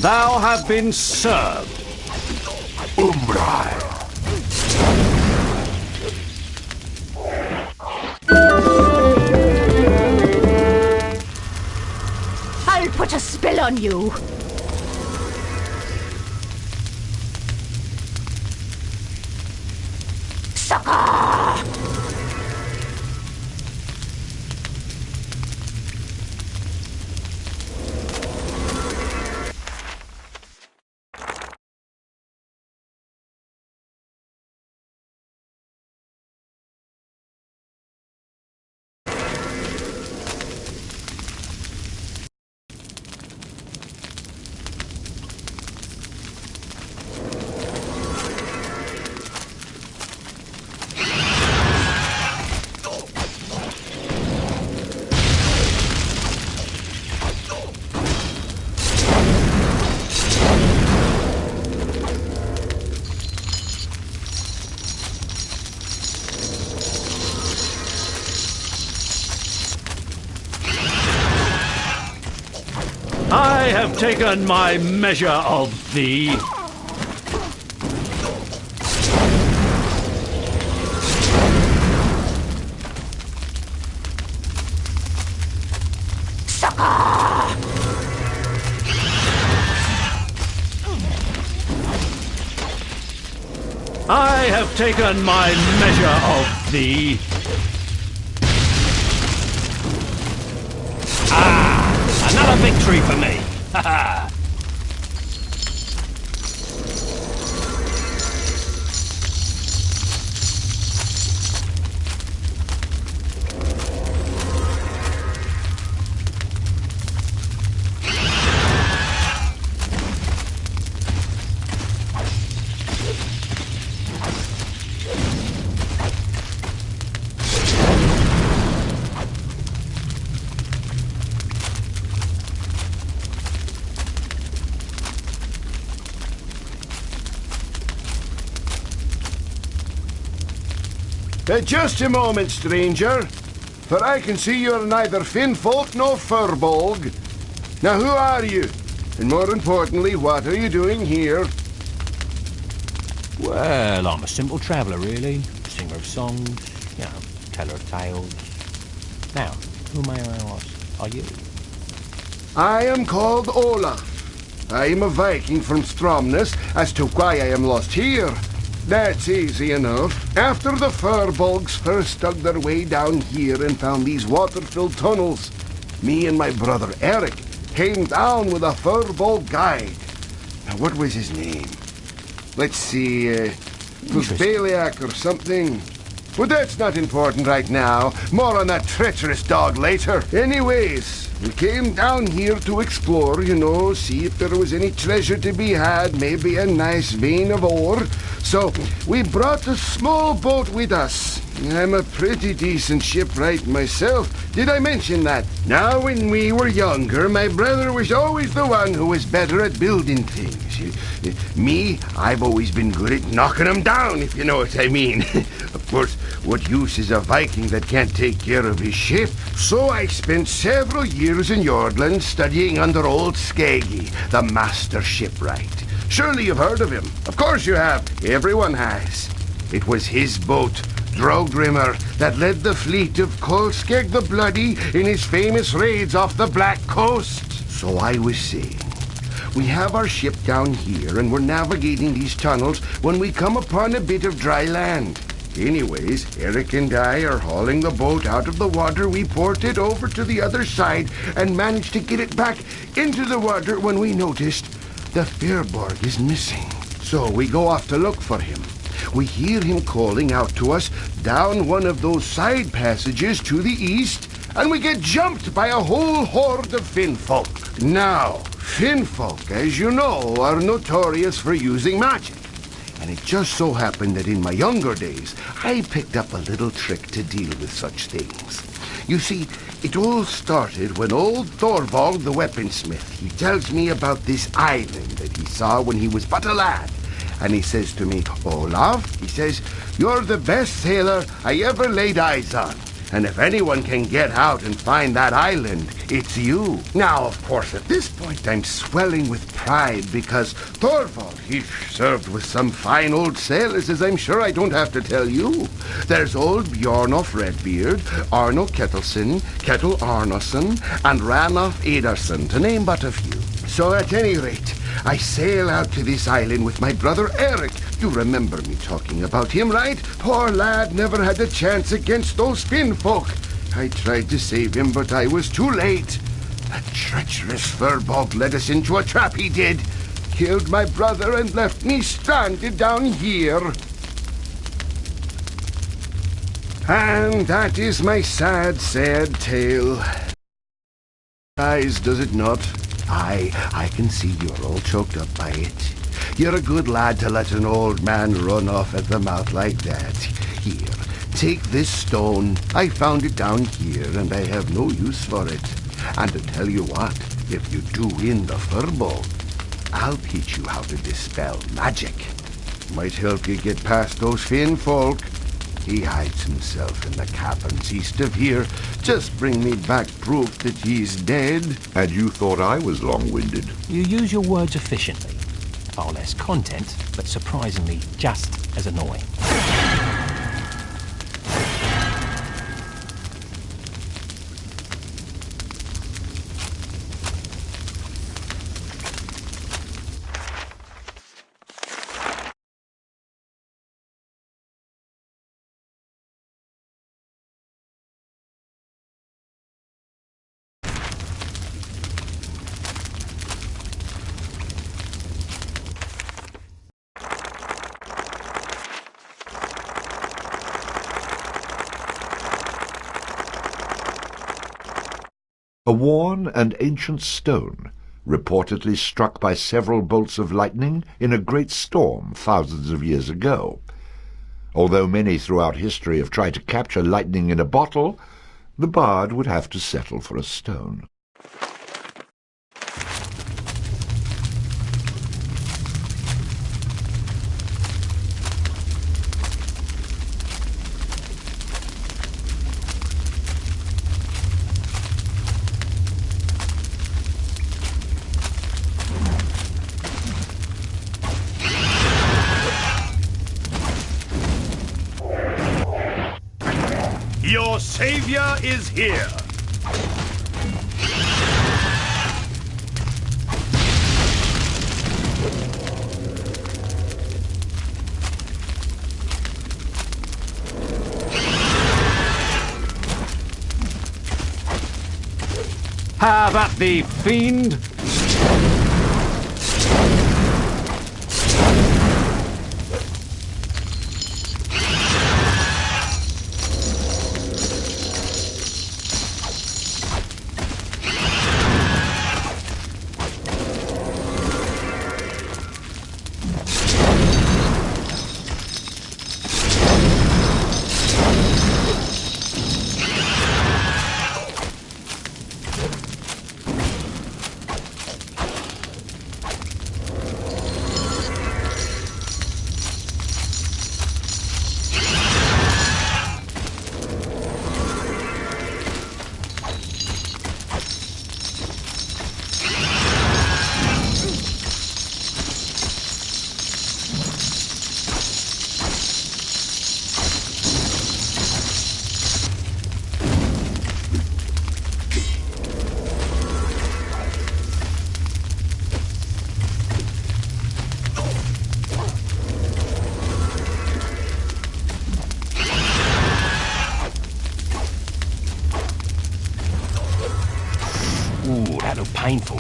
Thou have been served. Umbrai. I'll put a spell on you. Sucker! I have taken my measure of thee. Sucker! I have taken my measure of thee. Another victory for me! Ha ha! Just a moment, stranger, for I can see you're neither Finfolk nor Furbolg. Now, who are you? And more importantly, what are you doing here? Well, I'm a simple traveller, really. Singer of songs, teller of tales. Now, who may I ask are you? I am called Olaf. I am a Viking from Stromness. As to why I am lost here, that's easy enough. After the Furbolgs first dug their way down here and found these water-filled tunnels, me and my brother Eric came down with a Furbolg guide. Now, what was his name? Let's see, it was Baliak or something. Well, that's not important right now. More on that treacherous dog later. Anyways, we came down here to explore, see if there was any treasure to be had, maybe a nice vein of ore. So we brought a small boat with us. I'm a pretty decent shipwright myself. Did I mention that? Now, when we were younger, my brother was always the one who was better at building things. Me, I've always been good at knocking them down, if you know what I mean. Of course, what use is a Viking that can't take care of his ship? So I spent several years in Jordland studying under old Skeggy, the master shipwright. Surely you've heard of him. Of course you have. Everyone has. It was his boat, Drogrimmer, that led the fleet of Kolskeg the Bloody in his famous raids off the Black Coast. So I was saying, we have our ship down here and we're navigating these tunnels when we come upon a bit of dry land. Anyways, Eric and I are hauling the boat out of the water. We ported over to the other side and managed to get it back into the water when we noticed the Firbolg is missing. So we go off to look for him. We hear him calling out to us down one of those side passages to the east, and we get jumped by a whole horde of Finfolk. Now, Finfolk, as you know, are notorious for using magic. And it just so happened that in my younger days, I picked up a little trick to deal with such things. You see, it all started when old Thorvald the weaponsmith, he tells me about this island that he saw when he was but a lad. And he says to me, Olaf, he says, you're the best sailor I ever laid eyes on. And if anyone can get out and find that island, it's you. Now, of course, at this point, I'm swelling with pride because Thorvald, he's served with some fine old sailors, as I'm sure I don't have to tell you. There's old Bjornof Redbeard, Arno Ketilsson, Ketil Arnason, and Ranulf Ederson, to name but a few. So at any rate, I sail out to this island with my brother Eric. You remember me talking about him, right? Poor lad never had a chance against those Finfolk. I tried to save him, but I was too late. That treacherous Firbolg led us into a trap, he did. Killed my brother and left me stranded down here. And that is my sad, sad tale. Eyes, does it not? I can see you're all choked up by it. You're a good lad to let an old man run off at the mouth like that. Here, take this stone. I found it down here, and I have no use for it. And to tell you what, if you do win the Firbolg, I'll teach you how to dispel magic. Might help you get past those Finfolk. He hides himself in the caverns east of here. Just bring me back proof that he's dead. And you thought I was long-winded. You use your words efficiently. Far less content, but surprisingly just as annoying. A worn and ancient stone, reportedly struck by several bolts of lightning in a great storm thousands of years ago. Although many throughout history have tried to capture lightning in a bottle, the bard would have to settle for a stone. savior is here. Have at thee, fiend! Ooh, that looked painful.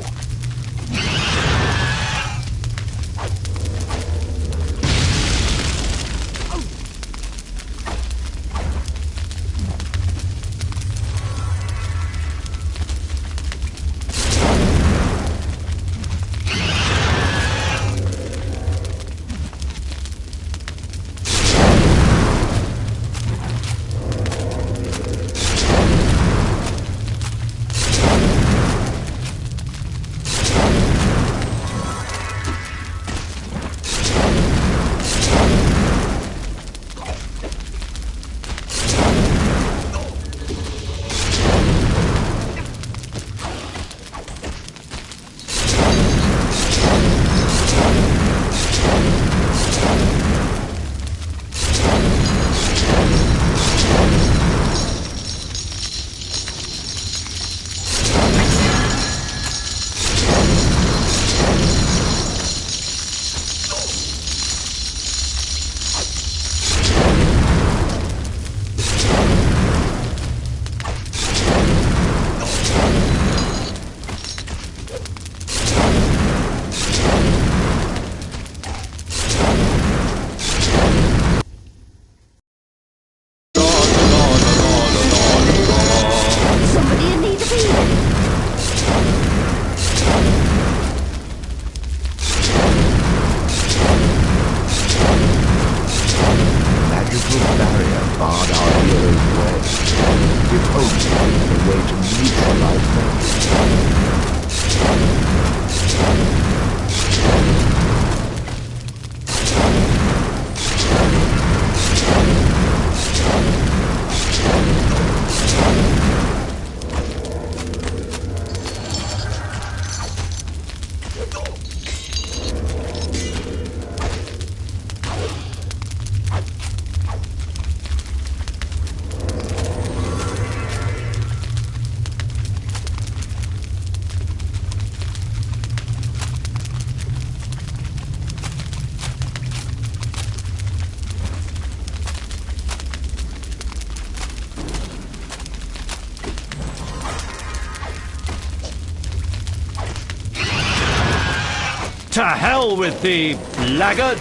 To hell with thee, blackguard!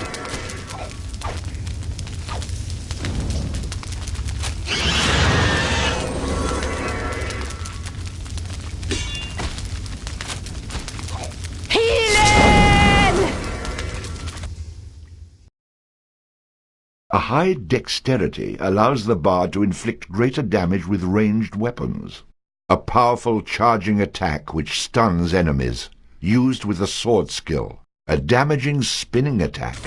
A high dexterity allows the bard to inflict greater damage with ranged weapons. A powerful charging attack which stuns enemies, used with a sword skill. A damaging spinning attack,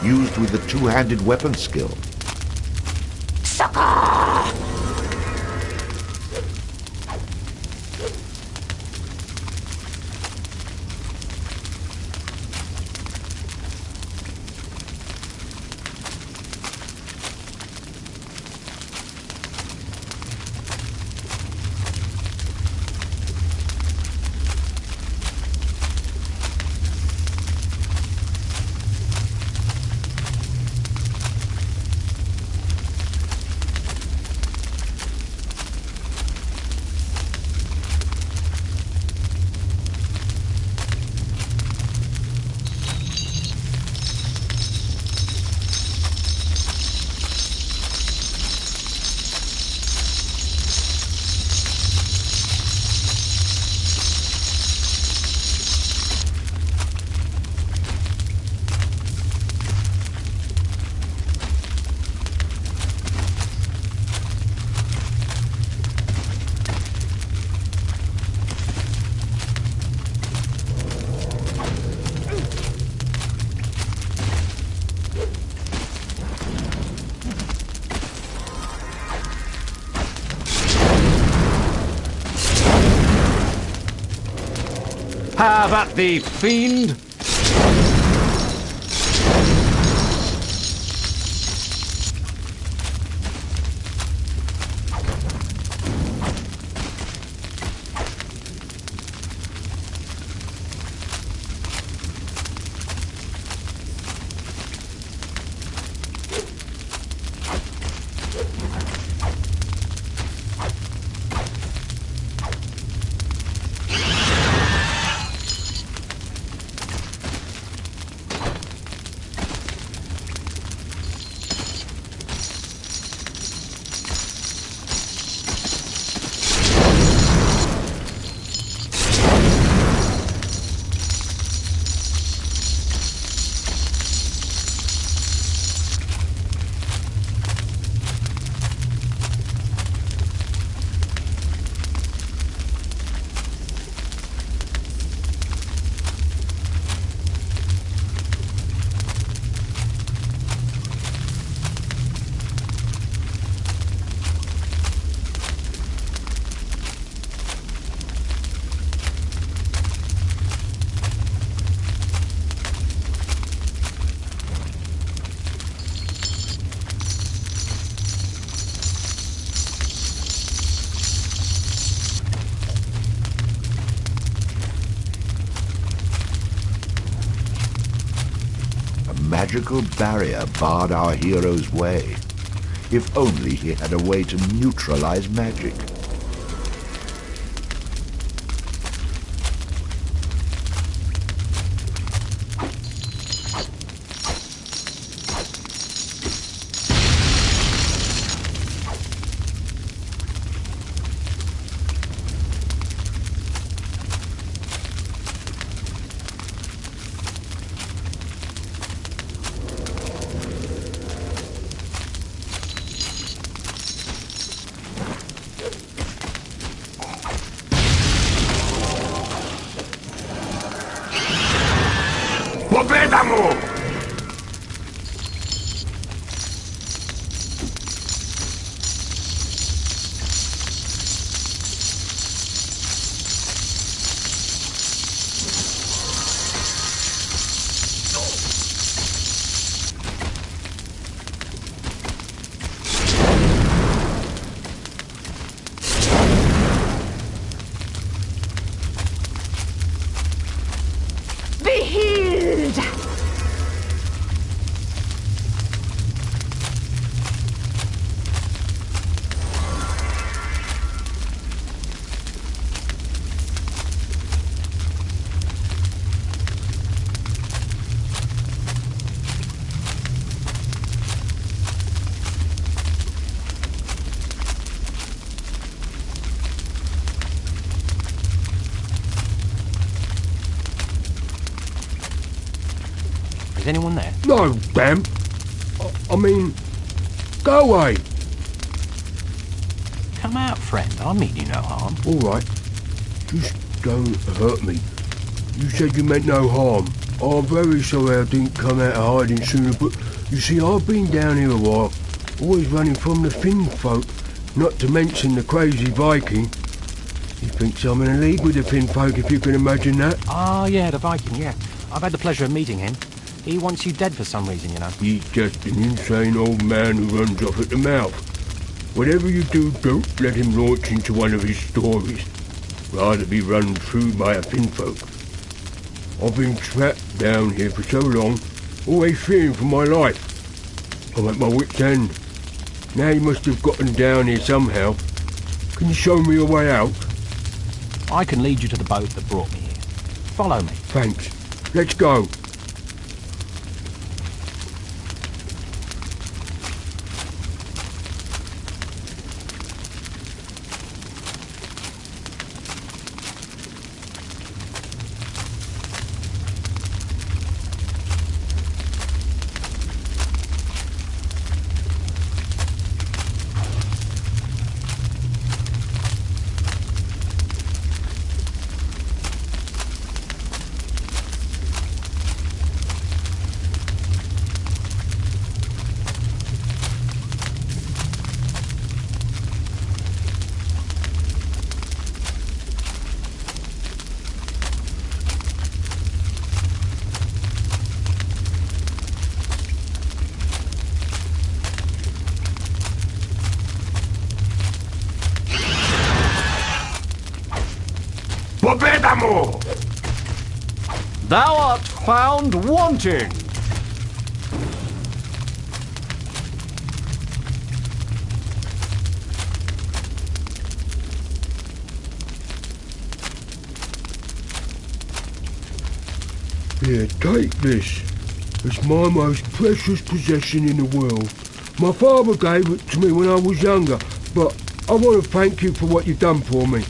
used with a two-handed weapon skill. Sucker! Have at thee, fiend! Magical barrier barred our hero's way. If only he had a way to neutralize magic. Is anyone there? No, damn. I mean, go away. Come out, friend. I mean you no harm. All right. Just don't hurt me. You said you meant no harm. I'm very sorry I didn't come out of hiding sooner, but you see, I've been down here a while, always running from the Finn folk, not to mention the crazy Viking. He thinks I'm in a league with the Finn folk, if you can imagine that. Ah, yeah, the Viking, yeah. I've had the pleasure of meeting him. He wants you dead for some reason, you know. He's just an insane old man who runs off at the mouth. Whatever you do, don't let him launch into one of his stories. Rather be run through by a Finn folk. I've been trapped down here for so long, always fearing for my life. I'm at my wit's end. Now you must have gotten down here somehow. Can you show me a way out? I can lead you to the boat that brought me here. Follow me. Thanks. Let's go. Thou art found wanting. Here, take this. It's my most precious possession in the world. My father gave it to me when I was younger, but I want to thank you for what you've done for me.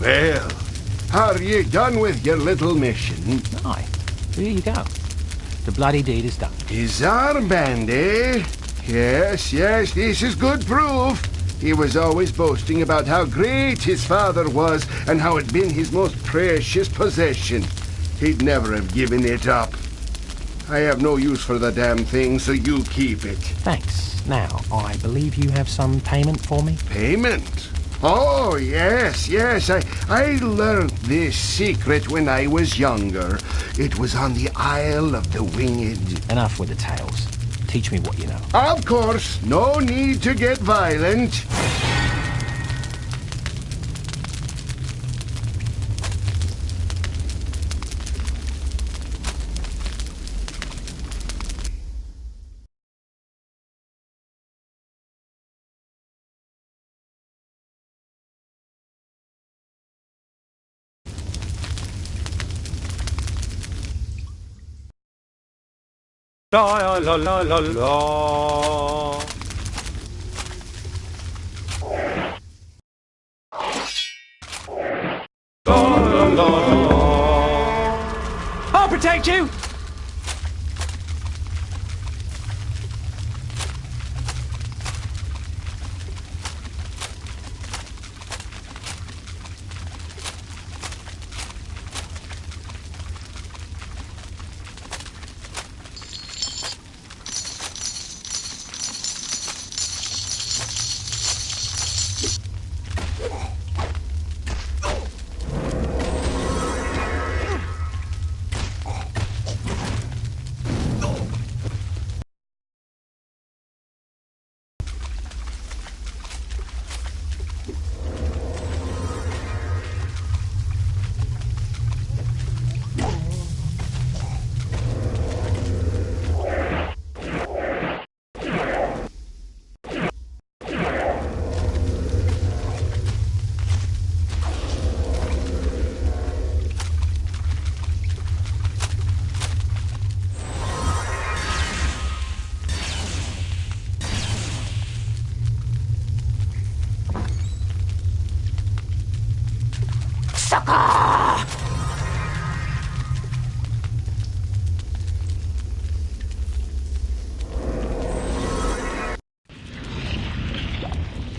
Well, are you done with your little mission? Aye. Here you go. The bloody deed is done. His armband, eh? Yes, this is good proof. He was always boasting about how great his father was and how it'd been his most precious possession. He'd never have given it up. I have no use for the damn thing, so you keep it. Thanks. Now, I believe you have some payment for me? Payment? Oh, yes. I learned this secret when I was younger. It was on the Isle of the Winged. Enough with the tales. Teach me what you know. Of course. No need to get violent. La la la la la. La la la. I'll protect you!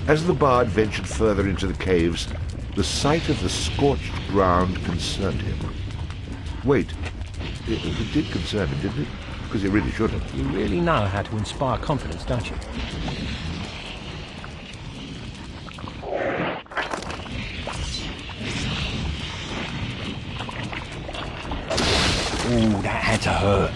As the bard ventured further into the caves, the sight of the scorched ground concerned him. Wait, it did concern him, didn't it? Because it really should have. You really know how to inspire confidence, don't you? Ooh, that had to hurt.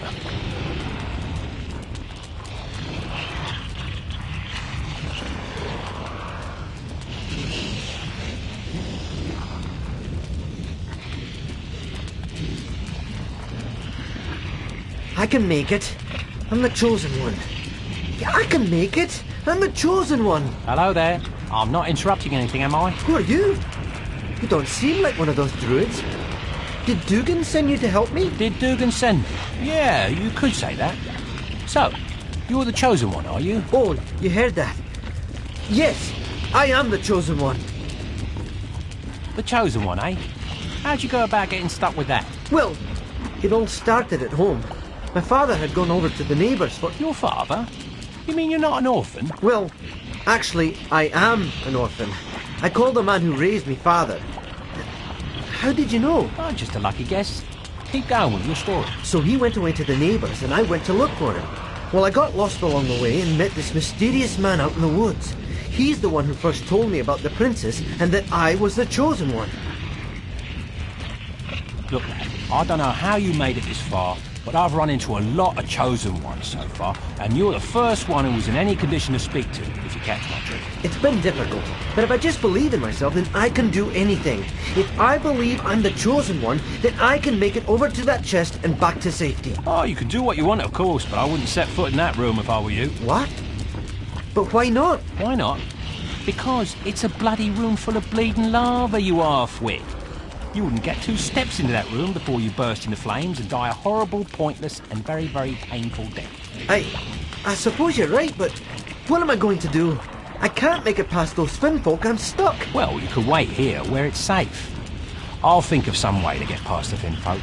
I can make it. I'm the chosen one. Yeah, I can make it. I'm the chosen one. Hello there. I'm not interrupting anything, am I? Who are you? You don't seem like one of those druids. Did Dugan send you to help me? Did Dugan send me? Yeah, you could say that. So, You're the chosen one, are you? Oh, you heard that? Yes, I am the chosen one. The chosen one, eh? How'd you go about getting stuck with that? Well, it all started at home. My father had gone over to the neighbours for... Your father? You mean you're not an orphan? Well, actually, I am an orphan. I called the man who raised me father. How did you know? Oh, just a lucky guess. Keep going with your story. So he went away to the neighbours and I went to look for him. Well, I got lost along the way and met this mysterious man out in the woods. He's the one who first told me about the princess and that I was the chosen one. Look, lad, I don't know how you made it this far, but I've run into a lot of chosen ones so far, and you're the first one who was in any condition to speak to, if you catch my drift. It's been difficult, but if I just believe in myself, then I can do anything. If I believe I'm the chosen one, then I can make it over to that chest and back to safety. Oh, you can do what you want, of course, but I wouldn't set foot in that room if I were you. What? But why not? Why not? Because it's a bloody room full of bleeding lava, you half-wit. You wouldn't get 2 steps into that room before you burst into flames and die a horrible, pointless, and very, very painful death. I suppose you're right, but what am I going to do? I can't make it past those Finn folk. I'm stuck. Well, you could wait here, where it's safe. I'll think of some way to get past the Finn folk.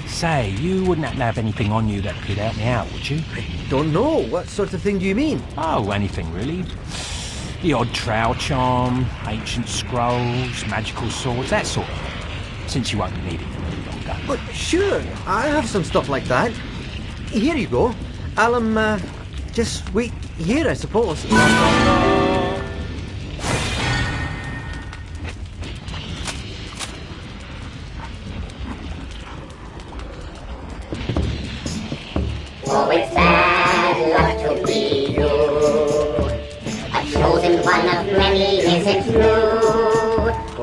Say, you wouldn't have anything on you that could help me out, would you? I don't know. What sort of thing do you mean? Oh, anything, really. The odd trowel charm, ancient scrolls, magical swords, that sort of thing. Since you won't need it any longer. But sure, I have some stuff like that. Here you go. I'll, just wait here, I suppose. Oh, it's bad luck to be you. A chosen one of many, is it true?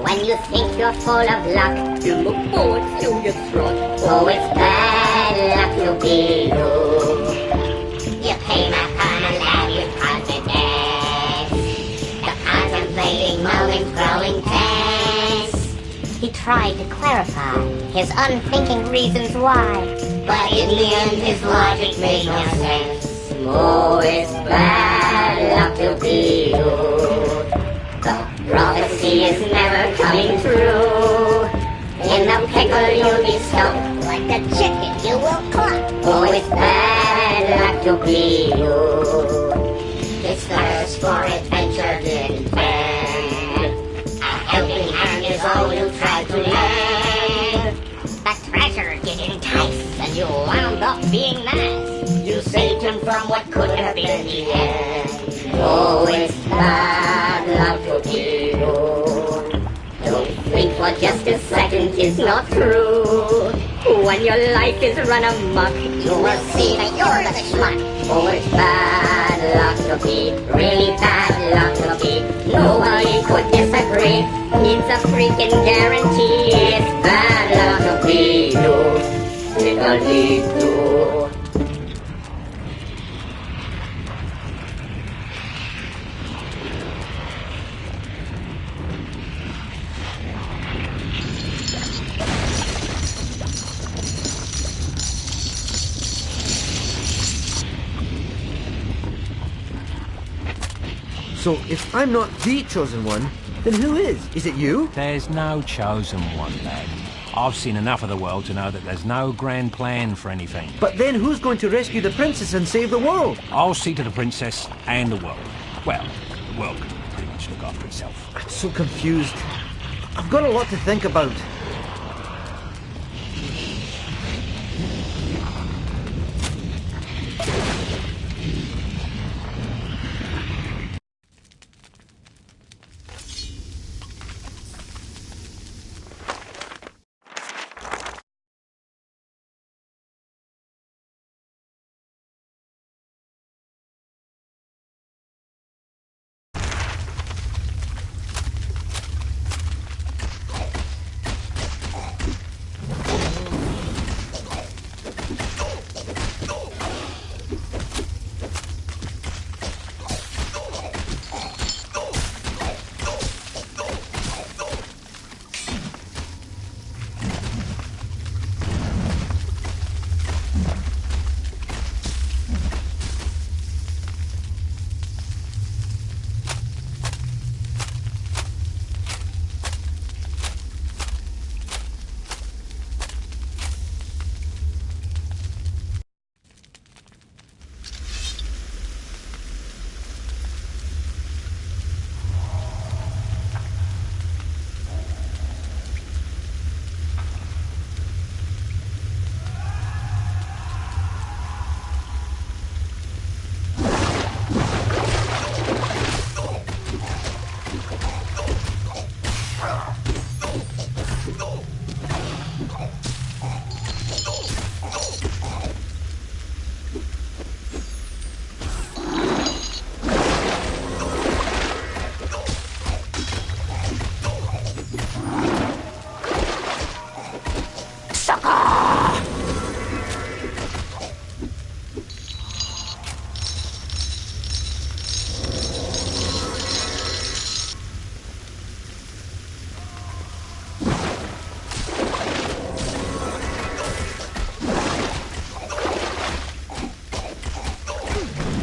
When you think you're full of luck, you look forward to your throat. Oh, it's bad luck to be you. You came upon a lad with confidence, the contemplating moments growing tense. He tried to clarify his unthinking reasons why, but in the end his logic made no sense. Oh, it's bad luck to be you. The prophecy is never coming true. In the pickle you'll be stuck, like the chicken you will cluck. Oh, it's bad luck to be you. His thirst for adventure didn't end. A helping hand is all you tried to lend. The treasure did entice, and you wound up being nice. You saved him from what could have been the end. Oh, it's bad luck to be you. Don't think for just a second it's not true. When your life is run amok, you will see that you're the schmuck. Oh, it's bad luck to be, really bad luck to be. Nobody could disagree. It's a freaking guarantee. It's bad luck to be you. It'll lead to. So, if I'm not the chosen one, then who is? Is it you? There's no chosen one, lad. I've seen enough of the world to know that there's no grand plan for anything. But then who's going to rescue the princess and save the world? I'll see to the princess and the world. Well, the world can pretty much look after itself. I'm so confused. I've got a lot to think about.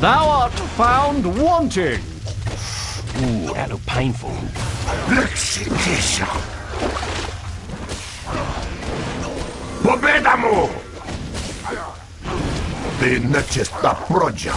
Thou art found wanting. Ooh, that looked painful. L'execution. Победаму! Ты начисто проджас.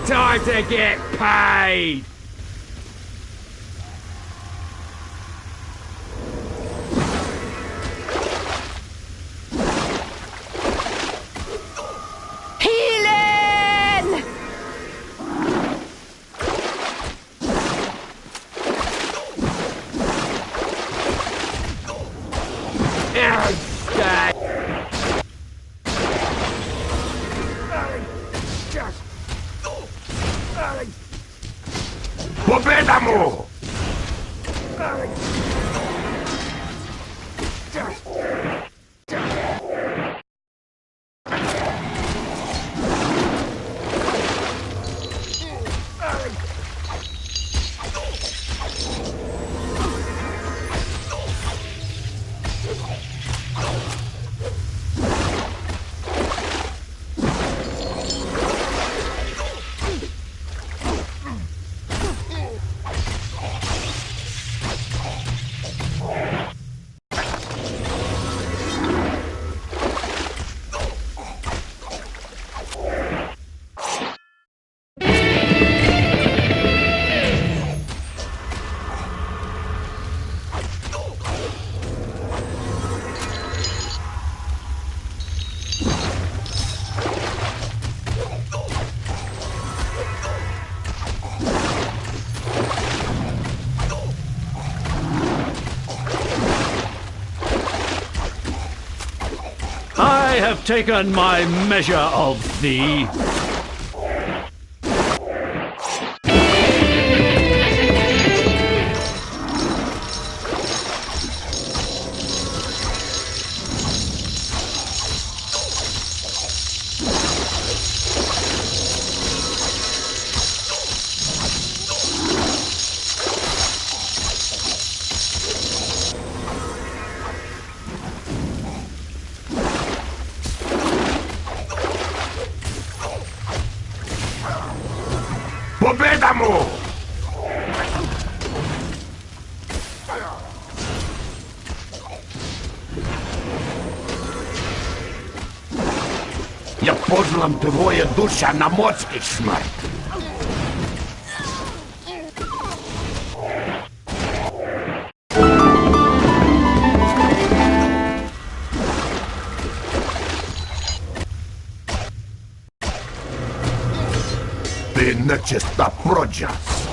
Time to get paid! Healing! Победаму! I have taken my measure of thee. Победаму! Я познам твоя душа на морских смерть. Be nečista prođas.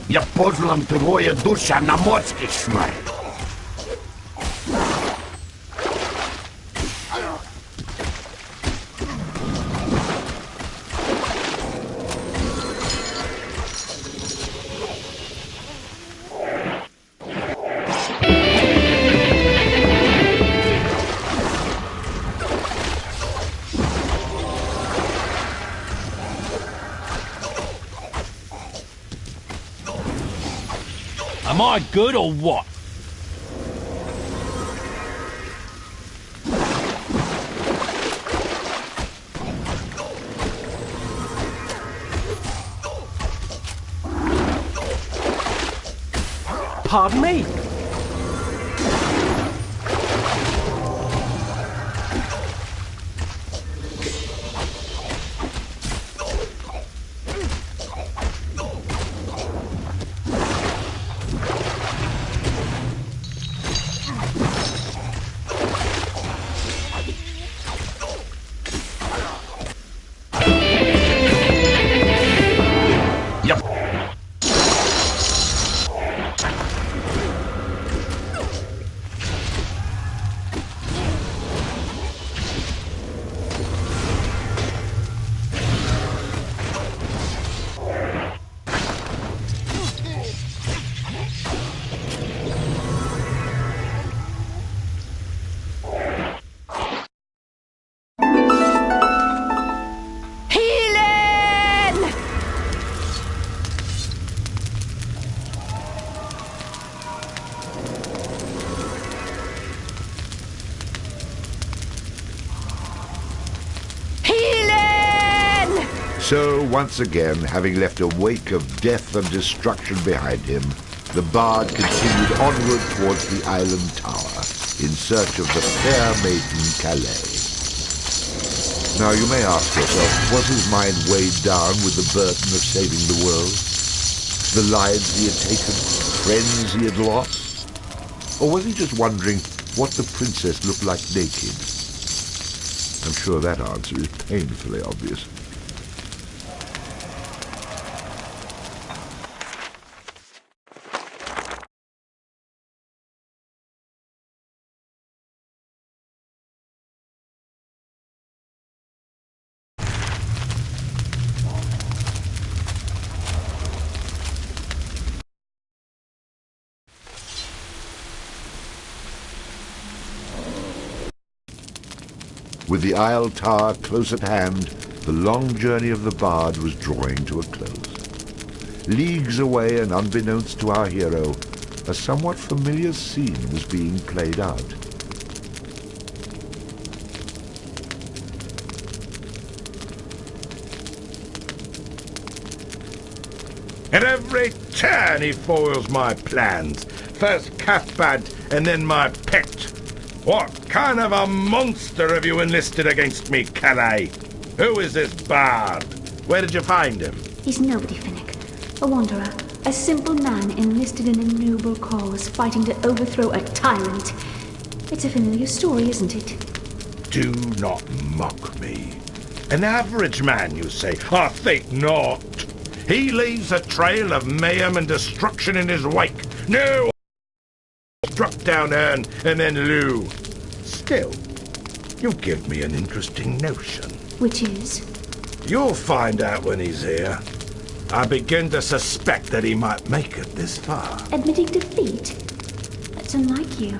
Ja pozlam tvoje duša na morski šmar. Am I good or what? Pardon me? So, once again, having left a wake of death and destruction behind him, the bard continued onward towards the island tower in search of the fair maiden Calais. Now, you may ask yourself, was his mind weighed down with the burden of saving the world? The lives he had taken, friends he had lost? Or was he just wondering what the princess looked like naked? I'm sure that answer is painfully obvious. With the Isle Tower close at hand, the long journey of the bard was drawing to a close. Leagues away and unbeknownst to our hero, a somewhat familiar scene was being played out. At every turn he foils my plans. First Cathbad and then my pet. What kind of a monster have you enlisted against me, Calais? Who is this bard? Where did you find him? He's nobody, Finnick. A wanderer. A simple man enlisted in a noble cause, fighting to overthrow a tyrant. It's a familiar story, isn't it? Do not mock me. An average man, you say? I think not. He leaves a trail of mayhem and destruction in his wake. No! Struck down Ern and then Lou. Still, You give me an interesting notion. Which is? You'll find out when he's here. I begin to suspect that he might make it this far. Admitting defeat? That's unlike you.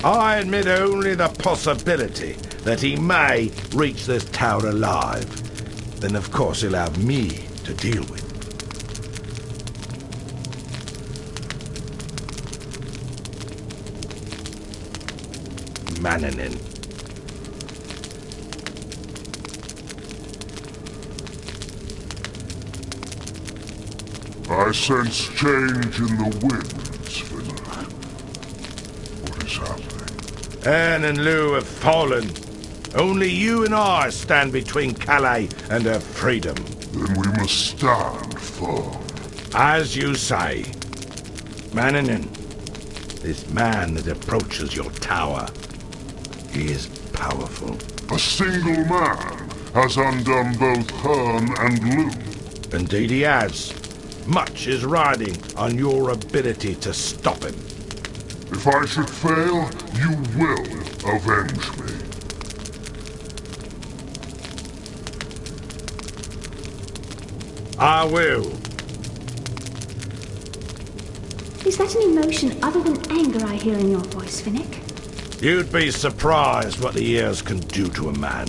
I admit only the possibility that he may reach this tower alive. Then, of course, he'll have me to deal with. Mannanin. I sense change in the winds, Finnick. What is happening? Anne and Lou have fallen. Only you and I stand between Calais and her freedom. Then we must stand firm. As you say. Mannanin, this man that approaches your tower, he is powerful. A single man has undone both Hearn and Lou. Indeed he has. Much is riding on your ability to stop him. If I should fail, you will avenge me. I will. Is that an emotion other than anger I hear in your voice, Finnick? You'd be surprised what the ears can do to a man.